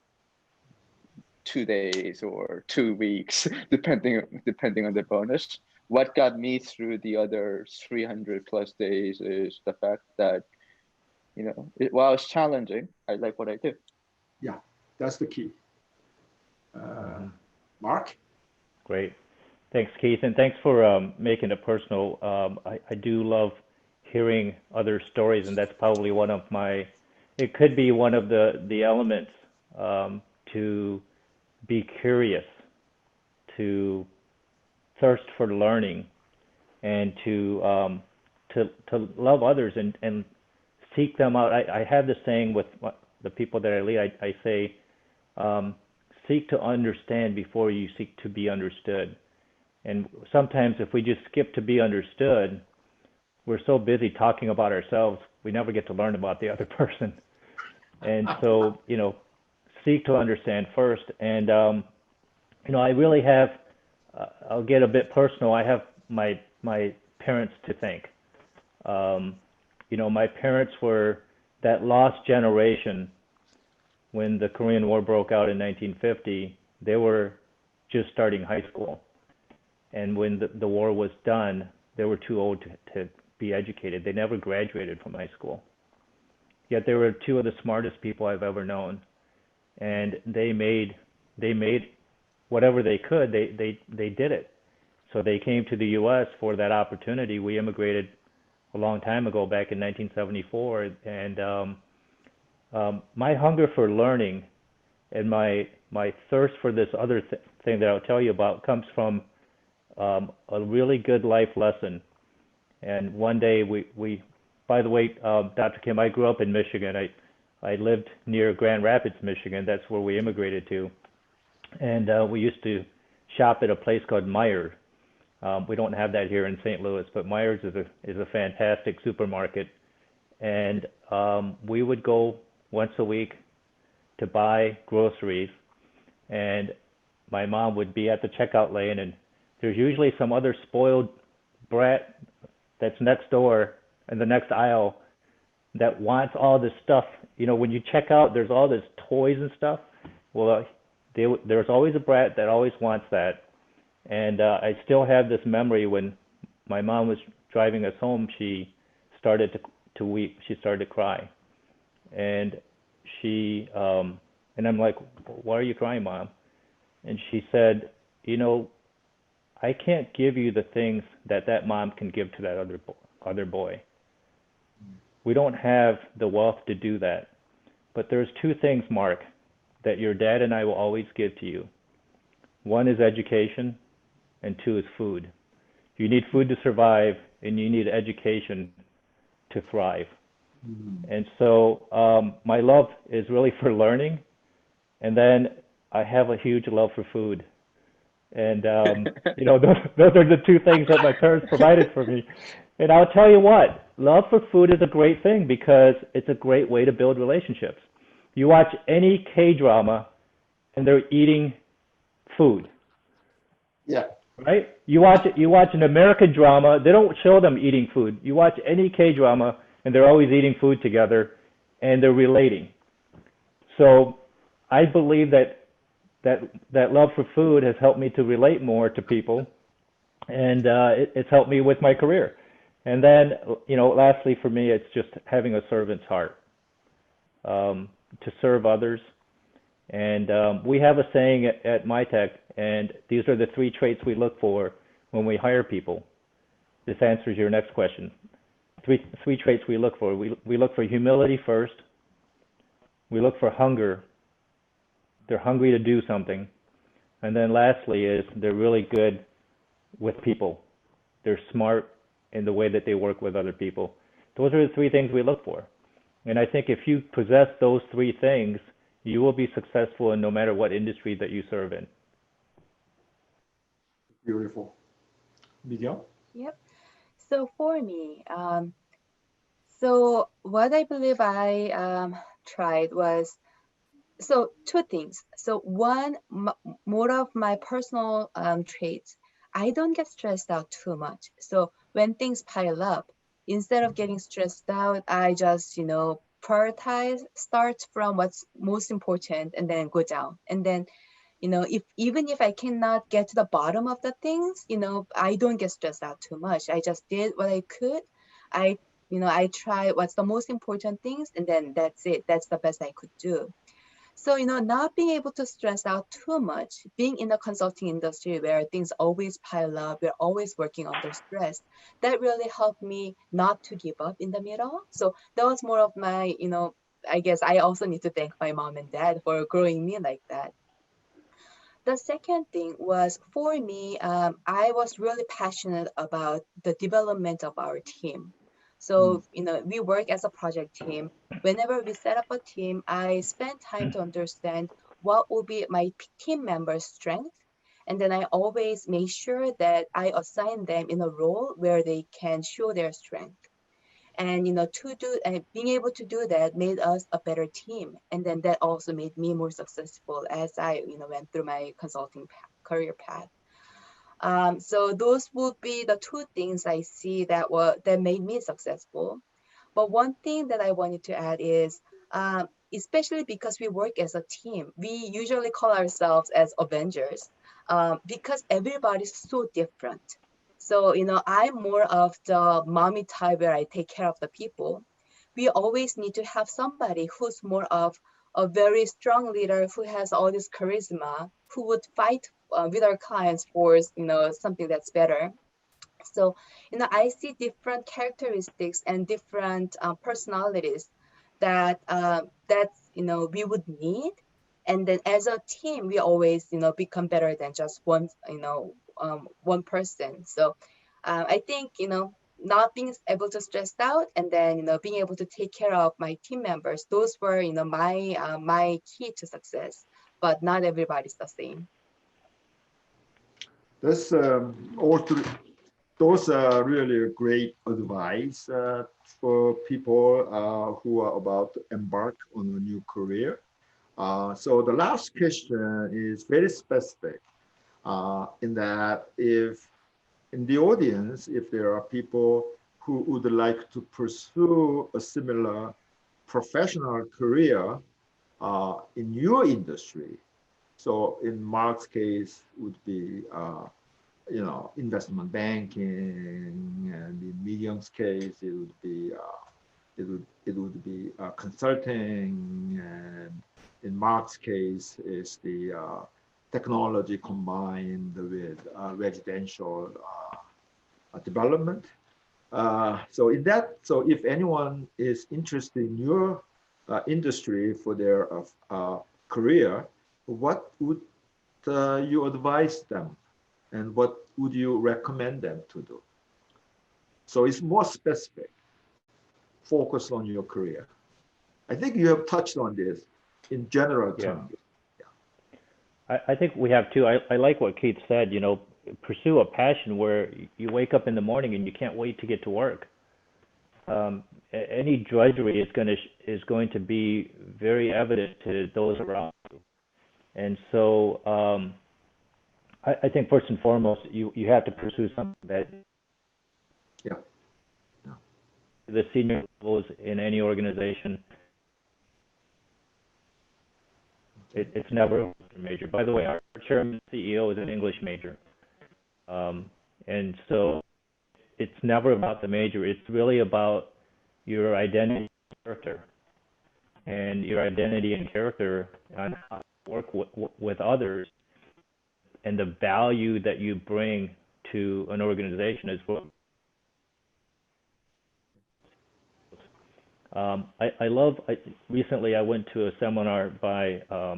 2 days or 2 weeks, depending on the bonus. What got me through the other 300 plus days is the fact that while it's challenging, I like what I do. Yeah, that's the key. Mark? Great. Thanks, Keith, and thanks for making it personal. I do love hearing other stories, and that's probably it could be one of the elements to be curious, to thirst for learning, and to love others and seek them out. I have this saying with the people that I lead. I say, seek to understand before you seek to be understood. And sometimes if we just skip to be understood, we're so busy talking about ourselves, we never get to learn about the other person. And so, seek to understand first. And, I really have, I'll get a bit personal. I have my parents to thank. My parents were that lost generation when the Korean War broke out in 1950. They were just starting high school. And when the war was done, they were too old to be educated. They never graduated from high school. Yet they were two of the smartest people I've ever known. And they made whatever they could, they did it. So they came to the U.S. for that opportunity. We immigrated a long time ago, back in 1974. And my hunger for learning and my thirst for this other thing that I'll tell you about comes from a really good life lesson. And one day we by the way, Dr. Kim, I grew up in Michigan. I lived near Grand Rapids, Michigan. That's where we immigrated to. And we used to shop at a place called Meijer. We don't have that here in St. Louis, but Meijer's is a fantastic supermarket. And we would go once a week to buy groceries. And my mom would be at the checkout lane, and there's usually some other spoiled brat that's next door in the next aisle that wants all this stuff. When you check out, there's all this toys and stuff. Well, there's always a brat that always wants that. And I still have this memory when my mom was driving us home, she started to weep. She started to cry. And and I'm like, "Why are you crying, Mom?" And she said, I can't give you the things that mom can give to that other boy. We don't have the wealth to do that. But there's two things, Mark, that your dad and I will always give to you. One is education, and two is food. You need food to survive, and you need education to thrive. Mm-hmm. And so my love is really for learning, and then I have a huge love for food. And, those are the two things that my parents provided for me. And I'll tell you what, love for food is a great thing because it's a great way to build relationships. You watch any K-drama and they're eating food. Yeah. Right? You watch an American drama, they don't show them eating food. You watch any K-drama and they're always eating food together and they're relating. So I believe that love for food has helped me to relate more to people, and it's helped me with my career. And then, lastly for me, it's just having a servant's heart, to serve others. And we have a saying at MyTech, and these are the three traits we look for when we hire people. this answers your next question. Three traits we look for. We look for humility first. We look for hunger. They're hungry to do something. And then lastly is they're really good with people. They're smart in the way that they work with other people. Those are the three things we look for. And I think if you possess those three things, you will be successful in no matter what industry that you serve in. Beautiful. Miguel? Yep. So for me, so what I believe I tried was, so two things. So one, more of my personal traits, I don't get stressed out too much. So when things pile up, instead of getting stressed out, I just, prioritize, start from what's most important and then go down. And then, if even if I cannot get to the bottom of the things, I don't get stressed out too much. I just did what I could. I tried what's the most important things, and then that's it. That's the best I could do. So, not being able to stress out too much, being in the consulting industry where things always pile up, we're always working under stress, that really helped me not to give up in the middle. So that was more of my, I guess I also need to thank my mom and dad for growing me like that. The second thing was for me, I was really passionate about the development of our team. So, we work as a project team. Whenever we set up a team, I spend time to understand what will be my team members' strength. And then I always make sure that I assign them in a role where they can show their strength. And being able to do that made us a better team, and then that also made me more successful as I went through my consulting career path. So those would be the two things I see that made me successful. But one thing that I wanted to add is, especially because we work as a team, we usually call ourselves as Avengers, because everybody's so different. So, I'm more of the mommy type where I take care of the people. We always need to have somebody who's more of a very strong leader who has all this charisma, who would fight with our clients for, something that's better. So, I see different characteristics and different personalities that we would need. And then as a team, we always, become better than just one person. So I think, not being able to stress out and then, being able to take care of my team members, those were, my key to success, but not everybody's the same. That's all three. Those are really great advice for people who are about to embark on a new career. So the last question is very specific in that if in the audience, if there are people who would like to pursue a similar professional career in your industry, so in Mark's case would be investment banking, and in Medium's case it would be consulting, and in Mark's case is the technology combined with residential development. So if anyone is interested in your industry for their career, what would you advise them, and what would you recommend them to do? So it's more specific, focus on your career. I think you have touched on this in general terms. I think we have too. I like what Keith said, pursue a passion where you wake up in the morning and you can't wait to get to work. Any drudgery is going to be very evident to those around you. And so I think first and foremost, you have to pursue something that the senior levels in any organization, it's never a major. By the way, our chairman and CEO is an English major. And so it's never about the major. It's really about your identity and character. And your identity and character on how to work with others, and the value that you bring to an organization is what Recently I went to a seminar by a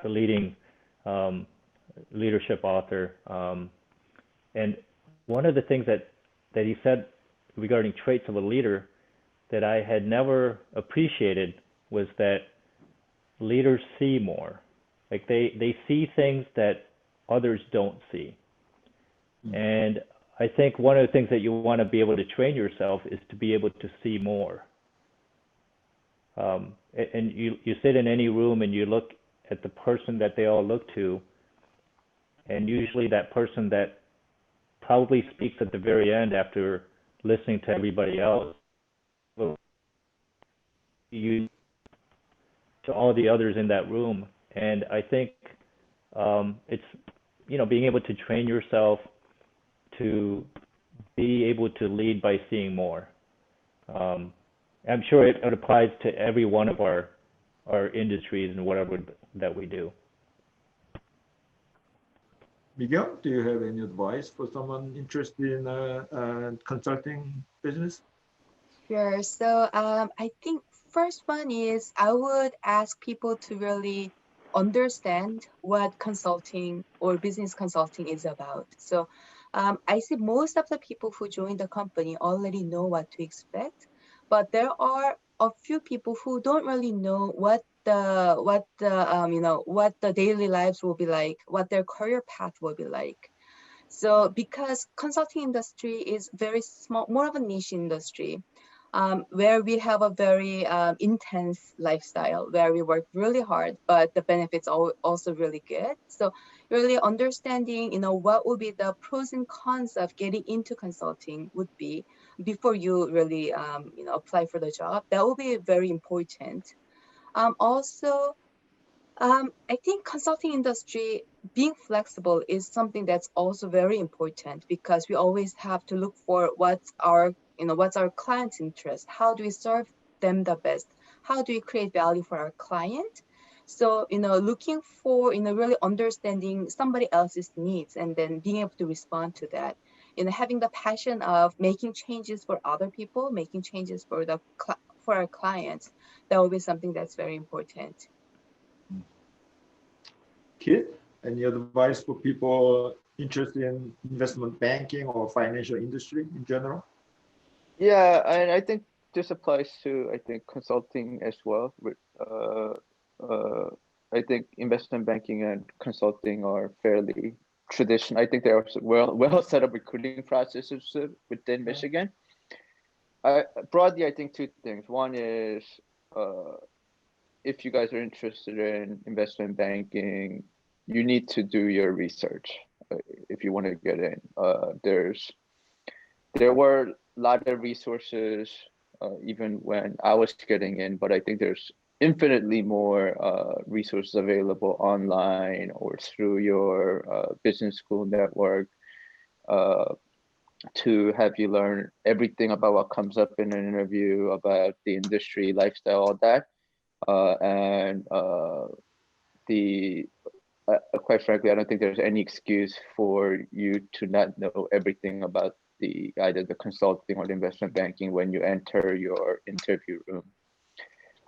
leading leadership author, and one of the things that he said regarding traits of a leader that I had never appreciated was that leaders see more. Like they see things that others don't see. And I think one of the things that you want to be able to train yourself is to be able to see more. And you sit in any room and you look at the person that they all look to, and usually that person that probably speaks at the very end after listening to everybody else, you to all the others in that room. And I think it's, being able to train yourself to be able to lead by seeing more. I'm sure it applies to every one of our industries and whatever that we do. Miguel, do you have any advice for someone interested in consulting business? Sure. So I think first one is I would ask people to really understand what consulting or business consulting is about. So I see most of the people who join the company already know what to expect, but there are a few people who don't really know what the daily lives will be like, what their career path will be like. So because consulting industry is very small, more of a niche industry, where we have a very intense lifestyle, where we work really hard, but the benefits are also really good. So really understanding, what would be the pros and cons of getting into consulting would be before you really, apply for the job. That will be very important. Also, I think consulting industry being flexible is something that's also very important because we always have to look for what's our client's interest. How do we serve them the best? How do we create value for our client? So, looking for, really understanding somebody else's needs and then being able to respond to that. Having the passion of making changes for other people, making changes for for our clients, that will be something that's very important. Kit, any advice for people interested in investment banking or financial industry in general? Yeah, and I think this applies to consulting as well. I think investment banking and consulting are fairly traditional. I think there are well set up recruiting processes within Michigan. Broadly, I think two things. One is if you guys are interested in investment banking, you need to do your research if you want to get in. There were a lot of resources even when I was getting in, but I think there's infinitely more resources available online or through your business school network to have you learn everything about what comes up in an interview, about the industry, lifestyle, all that. Quite frankly, I don't think there's any excuse for you to not know everything about either the consulting or the investment banking when you enter your interview room.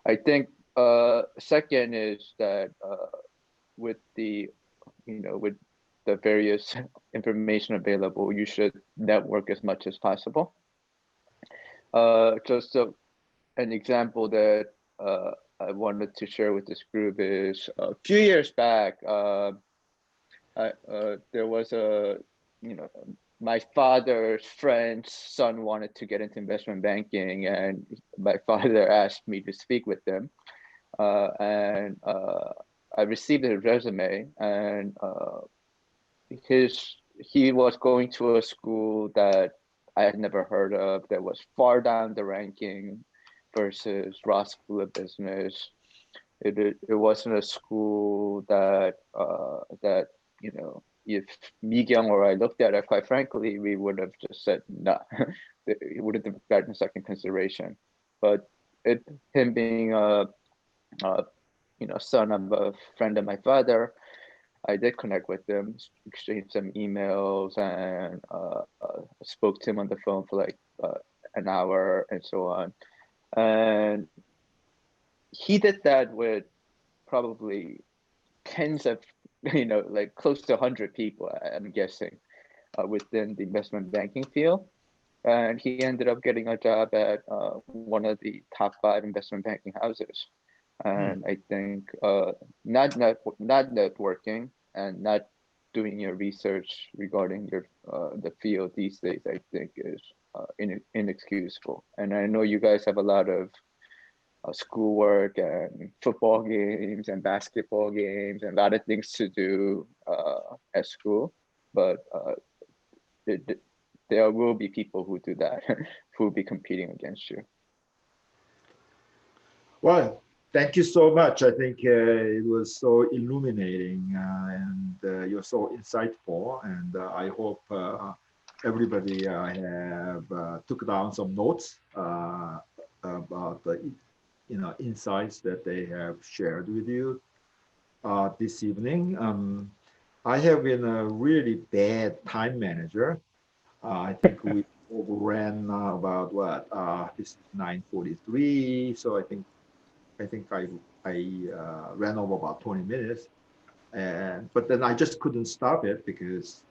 I think second is that with the various information available, you should network as much as possible. Just an example that I wanted to share with this group is a few years back, there was my father's friend's son wanted to get into investment banking, and my father asked me to speak with them. And I received his resume, and he was going to a school that I had never heard of, that was far down the ranking versus Ross School of Business. It wasn't a school that if Mi-kyung or I looked at it, quite frankly, we would have just said no. It would have gotten second consideration. But him being a son of a friend of my father, I did connect with him, exchanged some emails, and spoke to him on the phone for like an hour and so on. And he did that with probably tens of, like close to 100 people, I'm guessing, within the investment banking field. And he ended up getting a job at one of the top 5 investment banking houses. And I think not networking and not doing your research regarding your the field these days, I think is inexcusable. And I know you guys have a lot of schoolwork and football games and basketball games and a lot of things to do at school, but there will be people who do that, who will be competing against you. Well, thank you so much. I think it was so illuminating and you're so insightful. And I hope everybody have took down some notes about the insights that they have shared with you this evening. I have been a really bad time manager. I think we overran about what? This is 9:43, so I think I ran over about 20 minutes, but then I just couldn't stop it because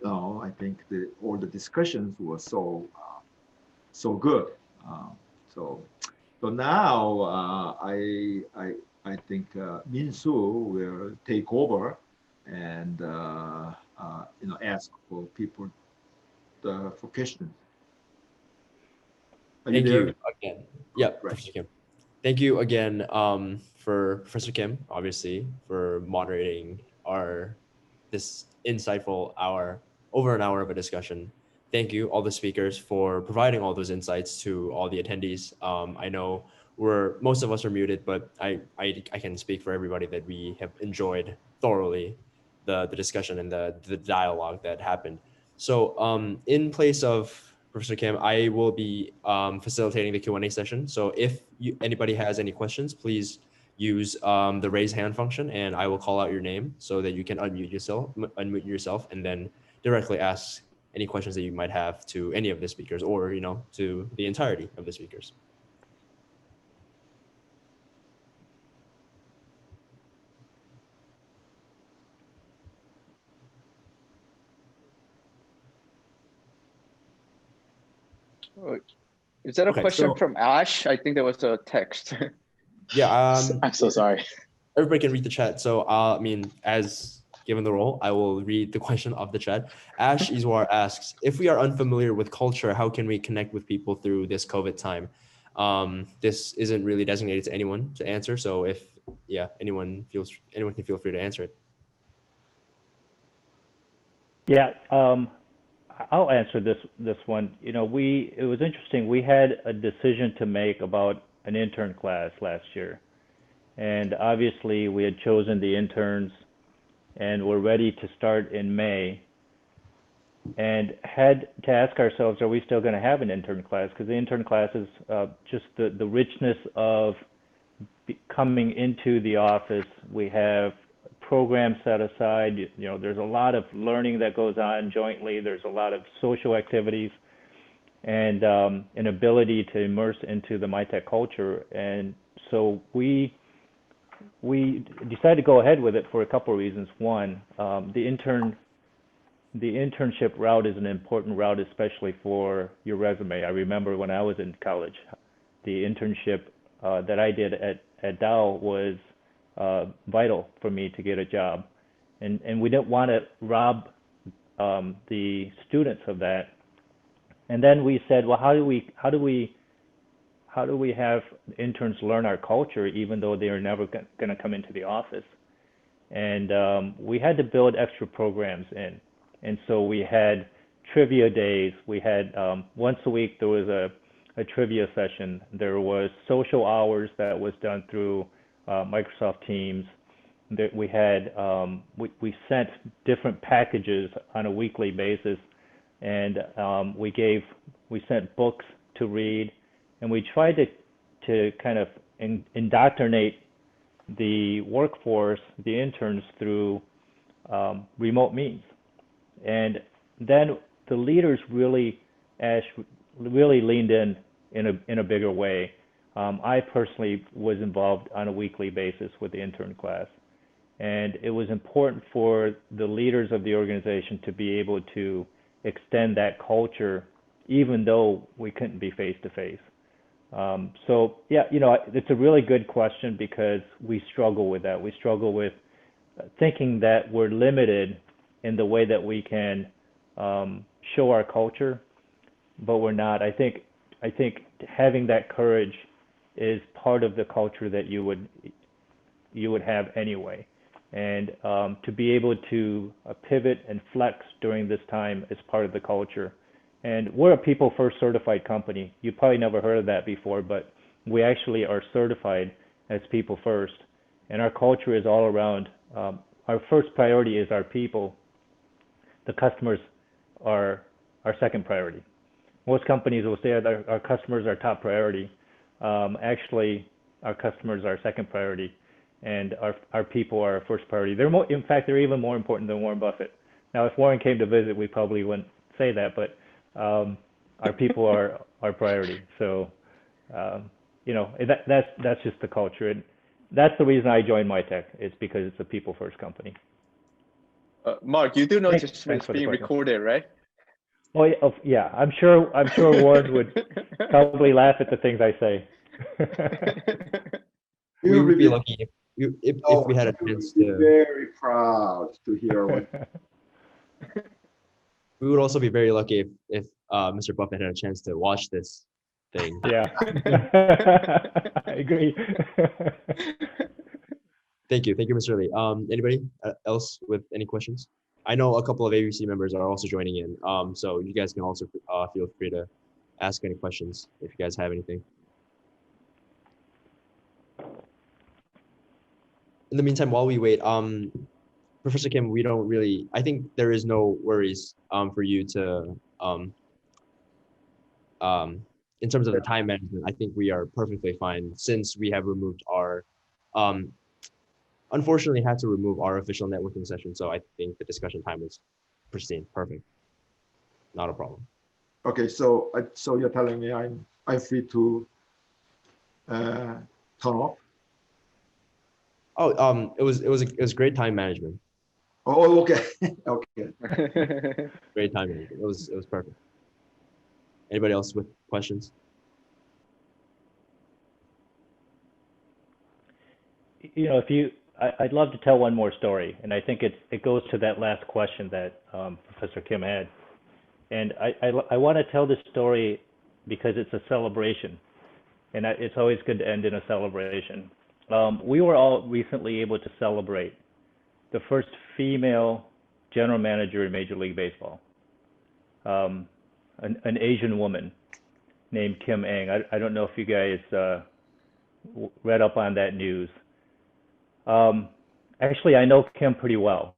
I think all the discussions were so good. So now I think Min Soo will take over and ask for people for questions. Thank you again. Yeah, Right. Professor Kim. Thank you again for Professor Kim, obviously, for moderating this insightful over an hour of a discussion. Thank you, all the speakers, for providing all those insights to all the attendees. I know most of us are muted, but I can speak for everybody that we have enjoyed thoroughly the discussion and the dialogue that happened. So in place of Professor Kim, I will be facilitating the Q&A session. So if anybody has any questions, please use the raise hand function, and I will call out your name so that you can unmute yourself, and then directly ask any questions that you might have to any of the speakers, or to the entirety of the speakers. Is that a Okay, question so- from Ash? I think there was a text. Yeah. I'm so sorry. Everybody can read the chat. So as given the role, I will read the question of the chat. Ash Iswar asks, if we are unfamiliar with culture, how can we connect with people through this COVID time? This isn't really designated to anyone to answer. So if anyone can feel free to answer it. Yeah, I'll answer this one. It was interesting. We had a decision to make about an intern class last year, and obviously we had chosen the interns, and we're ready to start in May, and had to ask ourselves, are we still going to have an intern class? Because the intern class is just the richness of coming into the office. We have programs set aside. There's a lot of learning that goes on jointly. There's a lot of social activities and an ability to immerse into the MITEC culture. And so we decided to go ahead with it for a couple of reasons. One, the internship route is an important route, especially for your resume. I remember when I was in college, the internship that I did at Dow was vital for me to get a job, and we didn't want to rob the students of that. And then we said, well, how do we have interns learn our culture even though they are never going to come into the office? And we had to build extra programs in. And so we had trivia days. We had once a week there was a trivia session. There was social hours that was done through Microsoft Teams. That we had we sent different packages on a weekly basis, and we sent books to read, and we tried to kind of indoctrinate the workforce, the interns, through remote means. And then the leaders really, Ash, really leaned in a bigger way. I personally was involved on a weekly basis with the intern class, and it was important for the leaders of the organization to be able to extend that culture, even though we couldn't be face to face. So yeah, it's a really good question because we struggle with that. We struggle with thinking that we're limited in the way that we can show our culture, but we're not. I think having that courage is part of the culture that you would have anyway, and to be able to pivot and flex during this time is part of the culture. And we're a people first certified company. You probably never heard of that before, but we actually are certified as people first, and our culture is all around. Our first priority is our people. The customers are our second priority. Most companies will say that our customers are top priority. Actually, our customers are second priority, and our people are our first priority. In fact, they're even more important than Warren Buffett. Now, if Warren came to visit, we probably wouldn't say that, but our people are our priority. So, that's just the culture, and that's the reason I joined Mitek. It's because it's a people first company. Mark, you do know Thanks it's for the being question. recorded, right? Oh yeah, I'm sure Warren would probably laugh at the things I say. We would be lucky if we had a chance be to. very proud to hear what. We would also be very lucky if Mr. Buffett had a chance to watch this thing. Yeah, I agree. Thank you, Mr. Lee. Anybody else with any questions? I know a couple of ABC members are also joining in, so you guys can also feel free to ask any questions if you guys have anything. In the meantime, while we wait, Professor Kim, I think there is no worries for you to, in terms of the time management, I think we are perfectly fine since we have removed our, unfortunately had to remove our official networking session. So I think the discussion time is pristine, perfect, not a problem. Okay, so you're telling me I'm free to turn off? Oh, it was great time management. Oh, okay, okay. Great time management. It was perfect. Anybody else with questions? I'd love to tell one more story, and I think it goes to that last question that Professor Kim had. And I want to tell this story because it's a celebration, and it's always good to end in a celebration. We were all recently able to celebrate the first female general manager in Major League Baseball, an Asian woman named Kim Ng. I don't know if you guys read up on that news. Actually, I know Kim pretty well,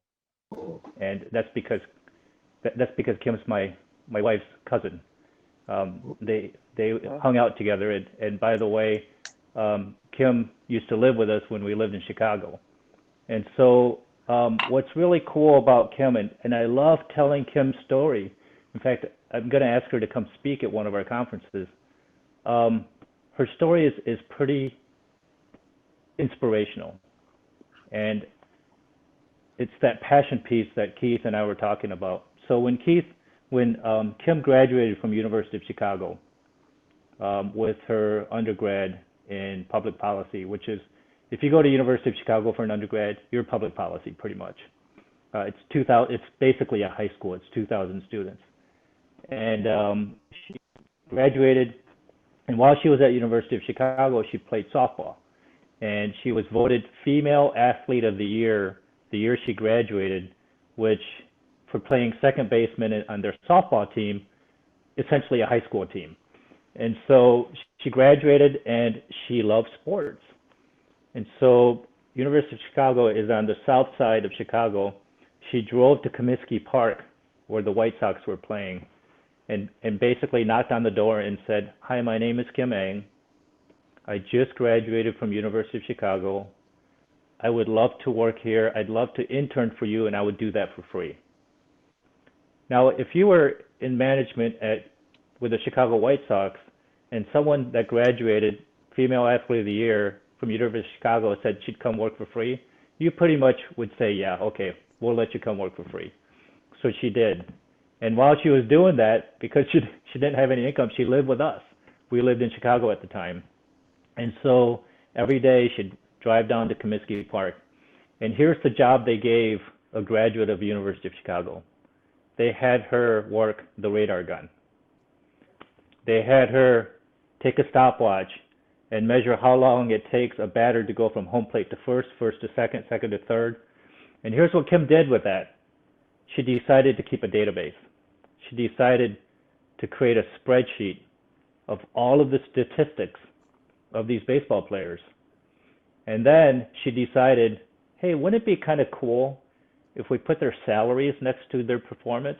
and that's because Kim's my wife's cousin. They hung out together, and by the way, Kim used to live with us when we lived in Chicago. And so what's really cool about Kim, and I love telling Kim's story. In fact, I'm going to ask her to come speak at one of our conferences. Her story is pretty inspirational. And it's that passion piece that Keith and I were talking about. So when Kim graduated from University of Chicago with her undergrad in public policy, which is, if you go to University of Chicago for an undergrad, you're public policy pretty much. It's basically a high school. It's 2,000 students. And she graduated, and while she was at University of Chicago, she played softball. And she was voted Female Athlete of the Year she graduated, which, for playing second baseman on their softball team, essentially a high school team. And so she graduated, and she loved sports. And so University of Chicago is on the south side of Chicago. She drove to Comiskey Park, where the White Sox were playing, and basically knocked on the door and said, "Hi, my name is Kim Ng. I just graduated from University of Chicago. I would love to work here. I'd love to intern for you, and I would do that for free." Now, if you were in management with the Chicago White Sox, and someone that graduated Female Athlete of the Year from University of Chicago said she'd come work for free, you pretty much would say, yeah, okay, we'll let you come work for free. So she did. And while she was doing that, because she didn't have any income, she lived with us. We lived in Chicago at the time. And so every day she'd drive down to Comiskey Park. And here's the job they gave a graduate of the University of Chicago. They had her work the radar gun. They had her take a stopwatch and measure how long it takes a batter to go from home plate to first, first to second, second to third. And here's what Kim did with that. She decided to keep a database. She decided to create a spreadsheet of all of the statistics of these baseball players. And then she decided, hey, wouldn't it be kind of cool if we put their salaries next to their performance?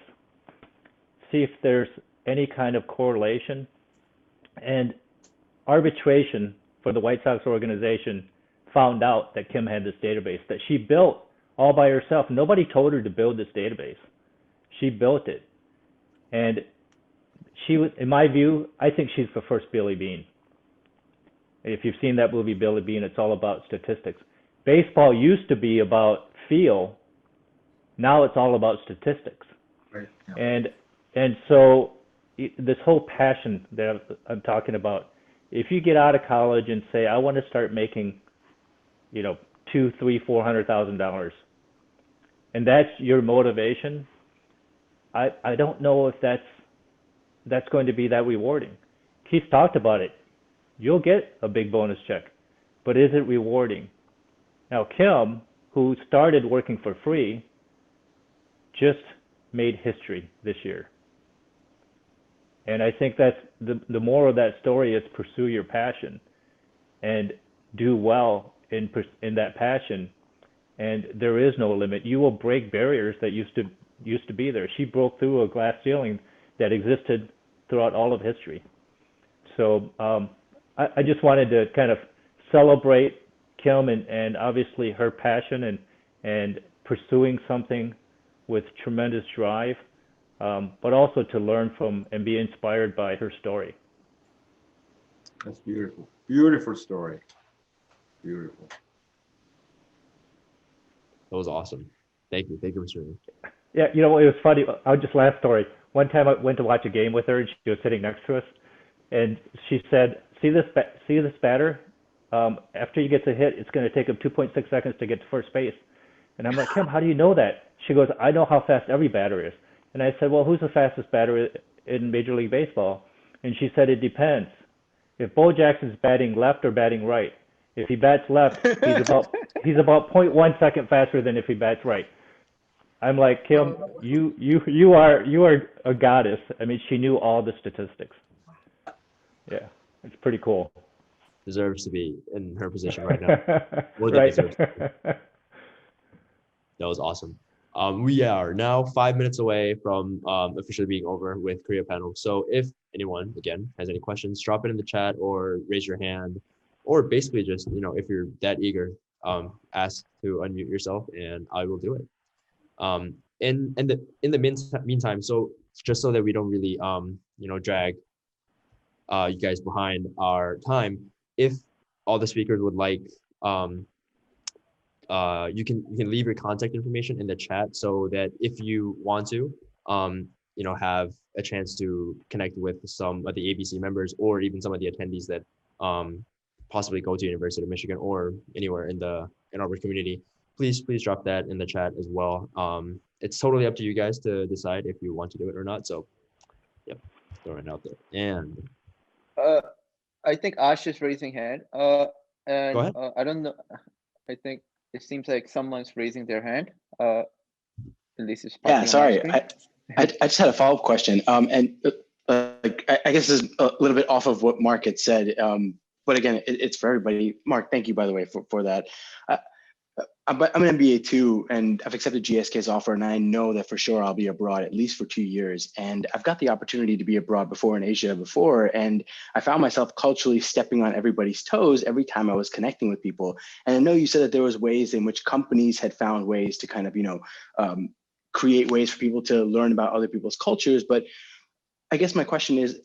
See if there's any kind of correlation. And arbitration for the White Sox organization found out that Kim had this database that she built all by herself. Nobody told her to build this database. She built it. And she was, in my view, I think she's the first Billy Beane. If you've seen that movie, Billy Beane, it's all about statistics. Baseball used to be about feel. Now it's all about statistics. Right. Yeah. And so this whole passion that I'm talking about, if you get out of college and say, I want to start making, $200,000, $300,000, $400,000, and that's your motivation, I don't know if that's going to be that rewarding. Keith talked about it. You'll get a big bonus check, but is it rewarding? Now, Kim, who started working for free, just made history this year. And I think that's the moral of that story is pursue your passion and do well in that passion. And there is no limit. You will break barriers that used to be there. She broke through a glass ceiling that existed throughout all of history. So I just wanted to kind of celebrate Kim and obviously her passion and pursuing something with tremendous drive, but also to learn from and be inspired by her story. That's beautiful. Beautiful story. Beautiful. That was awesome. Thank you. Thank you for sharing. Yeah, it was funny. Last story. One time I went to watch a game with her, and she was sitting next to us, and she said, "See this batter? After he gets a hit, it's going to take him 2.6 seconds to get to first base." And I'm like, "Kim, how do you know that?" She goes, "I know how fast every batter is." And I said, "Well, who's the fastest batter in Major League Baseball?" And she said, "It depends. If Bo Jackson's batting left or batting right. If he bats left, he's about 0.1 second faster than if he bats right." I'm like, Kim, you are a goddess. I mean, she knew all the statistics. Yeah, it's pretty cool. Deserves to be in her position right now. More than Right. deserves to be. That was awesome. We are now 5 minutes away from officially being over with Korea Panel. So if anyone, again, has any questions, drop it in the chat or raise your hand, or basically just, if you're that eager, ask to unmute yourself and I will do it. In the meantime, so just so that we don't really, drag you guys behind our time, if all the speakers would like, you can leave your contact information in the chat so that if you want to, have a chance to connect with some of the ABC members or even some of the attendees that possibly go to University of Michigan or anywhere in our community, please drop that in the chat as well. It's totally up to you guys to decide if you want to do it or not. So, yep, throwing it out there. And I think Ash is raising hand. Go ahead. I don't know. I think it seems like someone's raising their hand. At least it's Yeah, sorry. I just had a follow-up question. I guess this is a little bit off of what Mark had said. But again, it's for everybody. Mark, thank you, by the way, for that. I'm an MBA too, and I've accepted GSK's offer, and I know that for sure I'll be abroad at least for 2 years. And I've got the opportunity to be abroad before in Asia before, and I found myself culturally stepping on everybody's toes every time I was connecting with people. And I know you said that there was ways in which companies had found ways to kind of, create ways for people to learn about other people's cultures. But I guess my question is,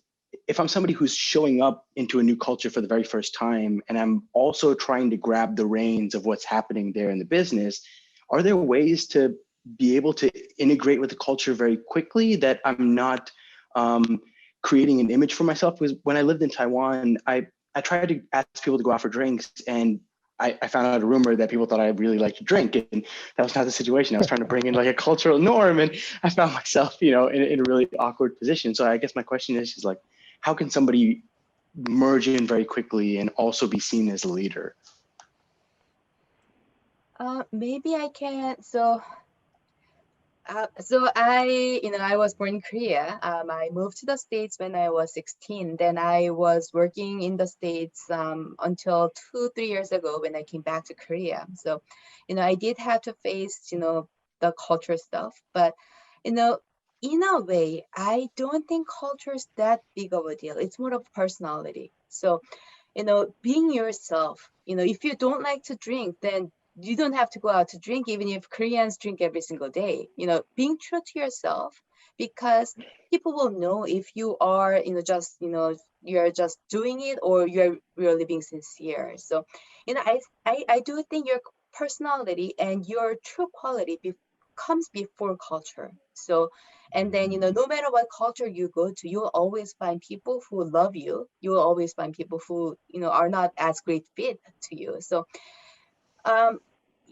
if I'm somebody who's showing up into a new culture for the very first time, and I'm also trying to grab the reins of what's happening there in the business, are there ways to be able to integrate with the culture very quickly that I'm not creating an image for myself? Because when I lived in Taiwan, I tried to ask people to go out for drinks, and I found out a rumor that people thought I really liked to drink, and that was not the situation. I was trying to bring in like a cultural norm, and I found myself, in a really awkward position. So I guess my question is like, how can somebody merge in very quickly and also be seen as a leader? Maybe I can. I was born in Korea. I moved to the States when I was 16. Then I was working in the States until 2-3 years ago when I came back to Korea. So, I did have to face, the culture stuff. But, in a way, I don't think culture is that big of a deal. It's more of personality. So, being yourself, if you don't like to drink, then you don't have to go out to drink, even if Koreans drink every single day. Being true to yourself, because people will know if you are, you're just doing it or you're really being sincere. So, I do think your personality and your true quality comes before culture. So, and then, no matter what culture you go to, you'll always find people who love you. You will always find people who, are not as great fit to you. So,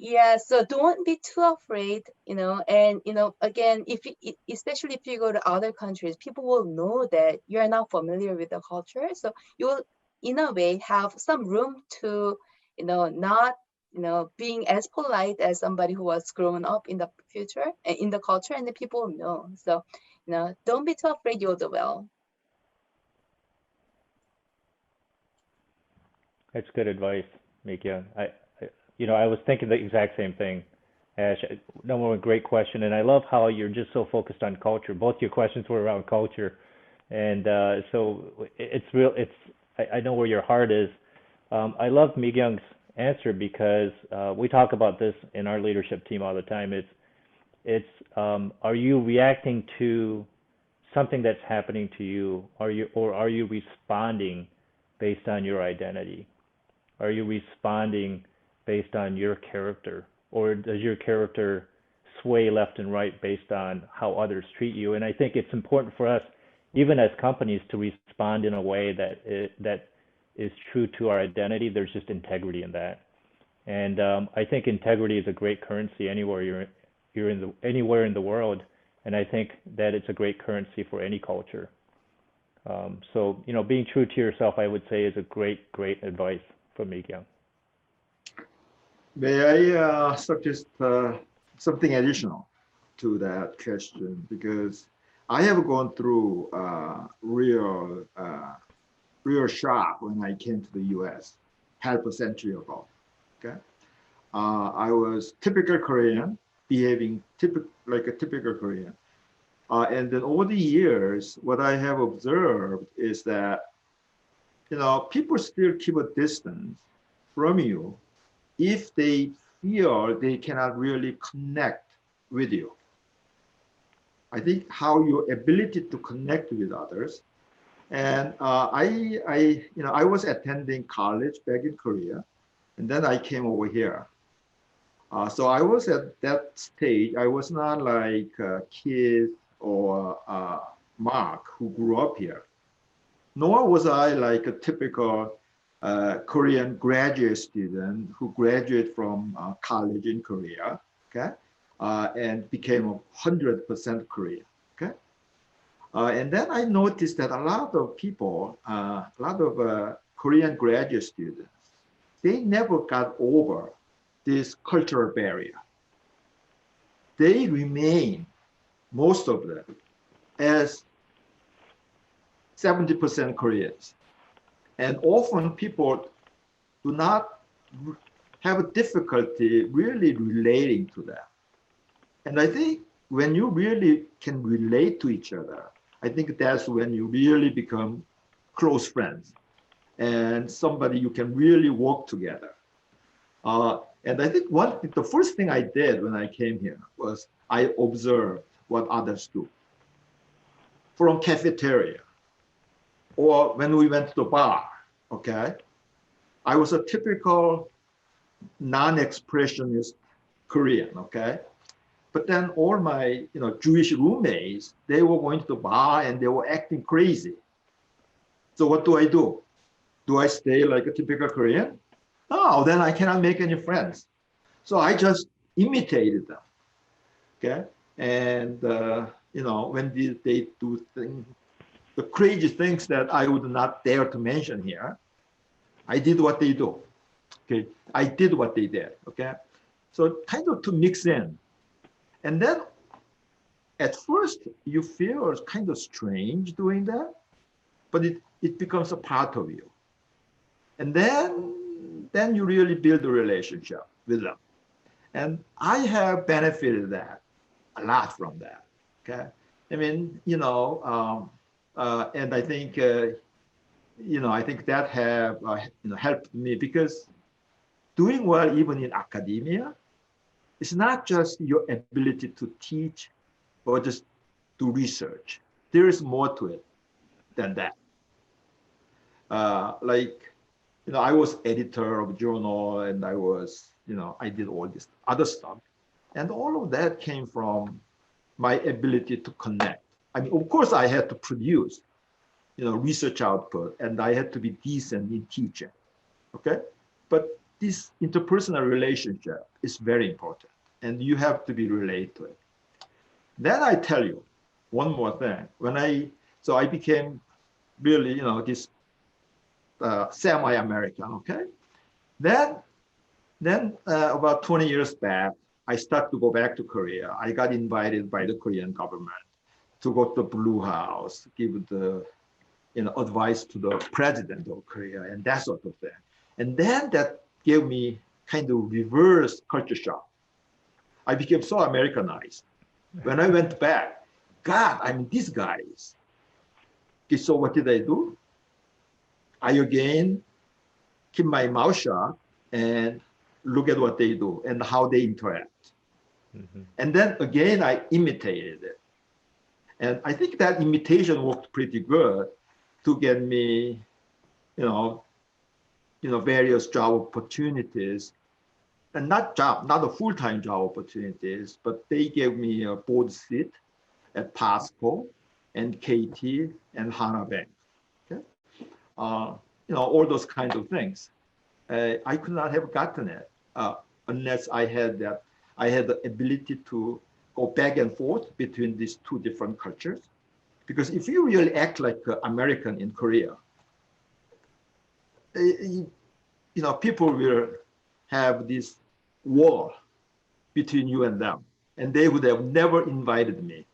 yeah, so don't be too afraid, and again, especially if you go to other countries, people will know that you're not familiar with the culture. So you will, in a way, have some room to, not, being as polite as somebody who was grown up in the future, in the culture, and the people will know. So, don't be too afraid, you'll do well. That's good advice, Mikyoung. I was thinking the exact same thing, Ash. Number one, great question, and I love how you're just so focused on culture. Both your questions were around culture, and so it's real. I know where your heart is. I love Mikyoung's answer because we talk about this in our leadership team all the time. Are you reacting to something that's happening to you? Are you responding based on your identity? Are you responding based on your character, or does your character sway left and right based on how others treat you? And I think it's important for us, even as companies, to respond in a way that is true to our identity. There's just integrity in that, and I think integrity is a great currency anywhere anywhere in the world, and I think that it's a great currency for any culture. So being true to yourself, I would say, is a great advice from Mikyoung. May I suggest something additional to that question? Because I have gone through real shock when I came to the U.S. half a century ago. Okay, I was typical Korean, behaving like a typical Korean, and then over the years, what I have observed is that people still keep a distance from you if they feel they cannot really connect with you. I think how your ability to connect with others, and I was attending college back in Korea, and then I came over here. So I was at that stage. I was not like Keith or Mark, who grew up here, nor was I like a typical Korean graduate student who graduated from college in Korea, okay, and became 100% Korean, okay. And then I noticed that a lot of people, a lot of Korean graduate students, they never got over this cultural barrier. They remain, most of them, as 70% Koreans. And often people do not have a difficulty really relating to them. And I think when you really can relate to each other, I think that's when you really become close friends and somebody you can really work together. And I think the first thing I did when I came here was I observed what others do. From cafeteria, or when we went to the bar, okay, I was a typical non-expressionist Korean, okay? But then all my Jewish roommates, they were going to the bar and they were acting crazy. So what do I do? Do I stay like a typical Korean? No, then I cannot make any friends. So I just imitated them, okay? And when they do things, the crazy things that I would not dare to mention here, I did what they do, okay? I did what they did, okay? So kind of to mix in. And then at first you feel kind of strange doing that, but it becomes a part of you. And then you really build a relationship with them. And I have benefited that a lot from that, okay? I mean, and I think, I think that have helped me, because doing well even in academia, it's not just your ability to teach or just do research. There is more to it than that. I was editor of journal, and I was, I did all this other stuff. And all of that came from my ability to connect. I mean, of course, I had to produce, research output, and I had to be decent in teaching, okay? But this interpersonal relationship is very important, and you have to be related to it. Then I tell you one more thing. So I became really, this semi-American, okay? Then about 20 years back, I started to go back to Korea. I got invited by the Korean government to go to the Blue House, give the advice to the president of Korea and that sort of thing. And then that gave me kind of reverse culture shock. I became so Americanized. When I went back, God, I mean, these guys. Okay, so what did I do? I again keep my mouth shut and look at what they do and how they interact. Mm-hmm. And then again, I imitated it. And I think that imitation worked pretty good to get me, various job opportunities, and not a full-time job opportunities, but they gave me a board seat at POSCO and KT and Hana Bank. Okay, all those kinds of things. I could not have gotten it unless I had the ability to go back and forth between these two different cultures. Because if you really act like an American in Korea, people will have this wall between you and them. And they would have never invited me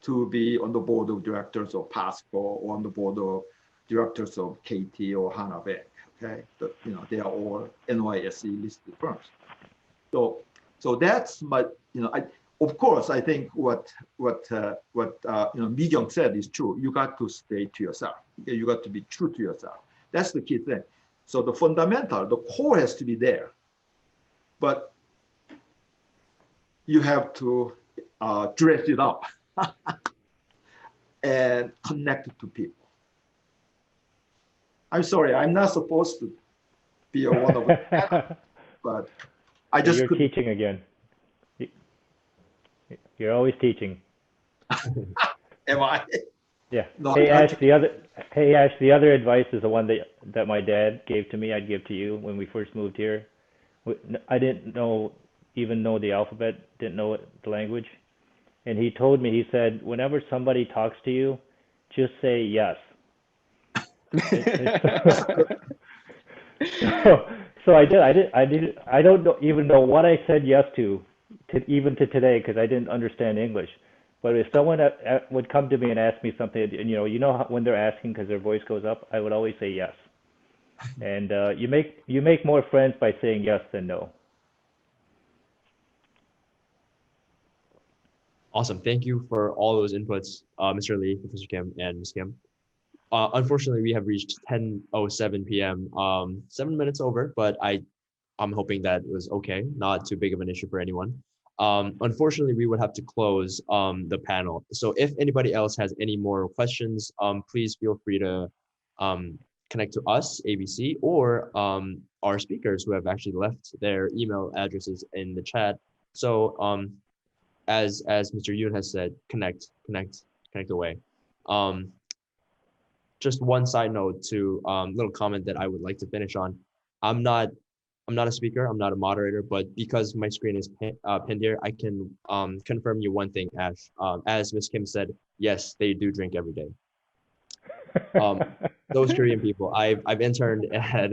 to be on the board of directors of POSCO or on the board of directors of KT or Hana Bank. Okay, they are all NYSE listed firms. So that's my, of course, I think what Mi-kyung said is true. You got to stay to yourself. You got to be true to yourself. That's the key thing. So the fundamental, the core has to be there, but you have to dress it up and connect it to people. I'm sorry, I'm not supposed to be a one of them, but I just You're teaching again. You're always teaching. Am I? Yeah. No, Hey Ash, the other advice is the one that my dad gave to me. I'd give to you when we first moved here. I didn't even know the alphabet, didn't know the language, and he told me. He said, whenever somebody talks to you, just say yes. So I did. I don't even know what I said yes to even to today, because I didn't understand English. But if someone would come to me and ask me something, and when they're asking because their voice goes up, I would always say yes. And you make more friends by saying yes than no. Awesome. Thank you for all those inputs, Mr. Lee, Professor Kim, and Ms. Kim. Unfortunately, we have reached 10:07 p.m. 7 minutes over, but I'm hoping that was okay, not too big of an issue for anyone. Unfortunately, we would have to close the panel. So if anybody else has any more questions, please feel free to connect to us, ABC, or our speakers who have actually left their email addresses in the chat. So as Mr. Yoon has said, connect away. Just one side note to little comment that I would like to finish on. I'm not a speaker, I'm not a moderator, but because my screen is pinned here, I can confirm you one thing, Ash. As Ms. Kim said, yes, they do drink every day. Those Korean people, I've interned at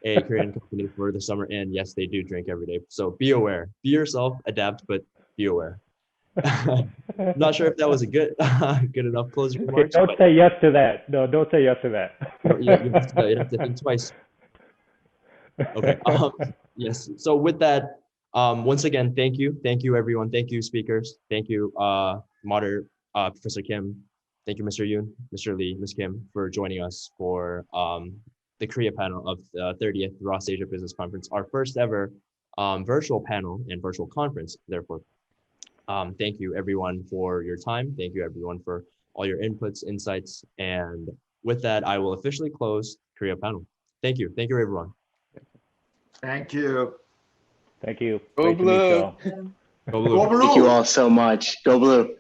a Korean company for the summer, and yes, they do drink every day. So be aware, be yourself, adapt, but be aware. Not sure if that was a good enough closing Okay, remarks. don't say yes to that. No, don't say yes to that. You have to think twice. Okay. Yes. So with that, once again, thank you everyone. Thank you speakers. Thank you, moderator, Professor Kim. Thank you, Mr. Yoon, Mr. Lee, Ms. Kim, for joining us for the Korea panel of the 30th Ross Asia Business Conference, our first ever virtual panel and virtual conference. Therefore, thank you everyone for your time. Thank you everyone for all your inputs, insights, and with that, I will officially close Korea panel. Thank you everyone. Thank you. Thank you. Go Great to meet Blue. y'all. Go Blue. Go Blue. Thank you all so much. Go Blue.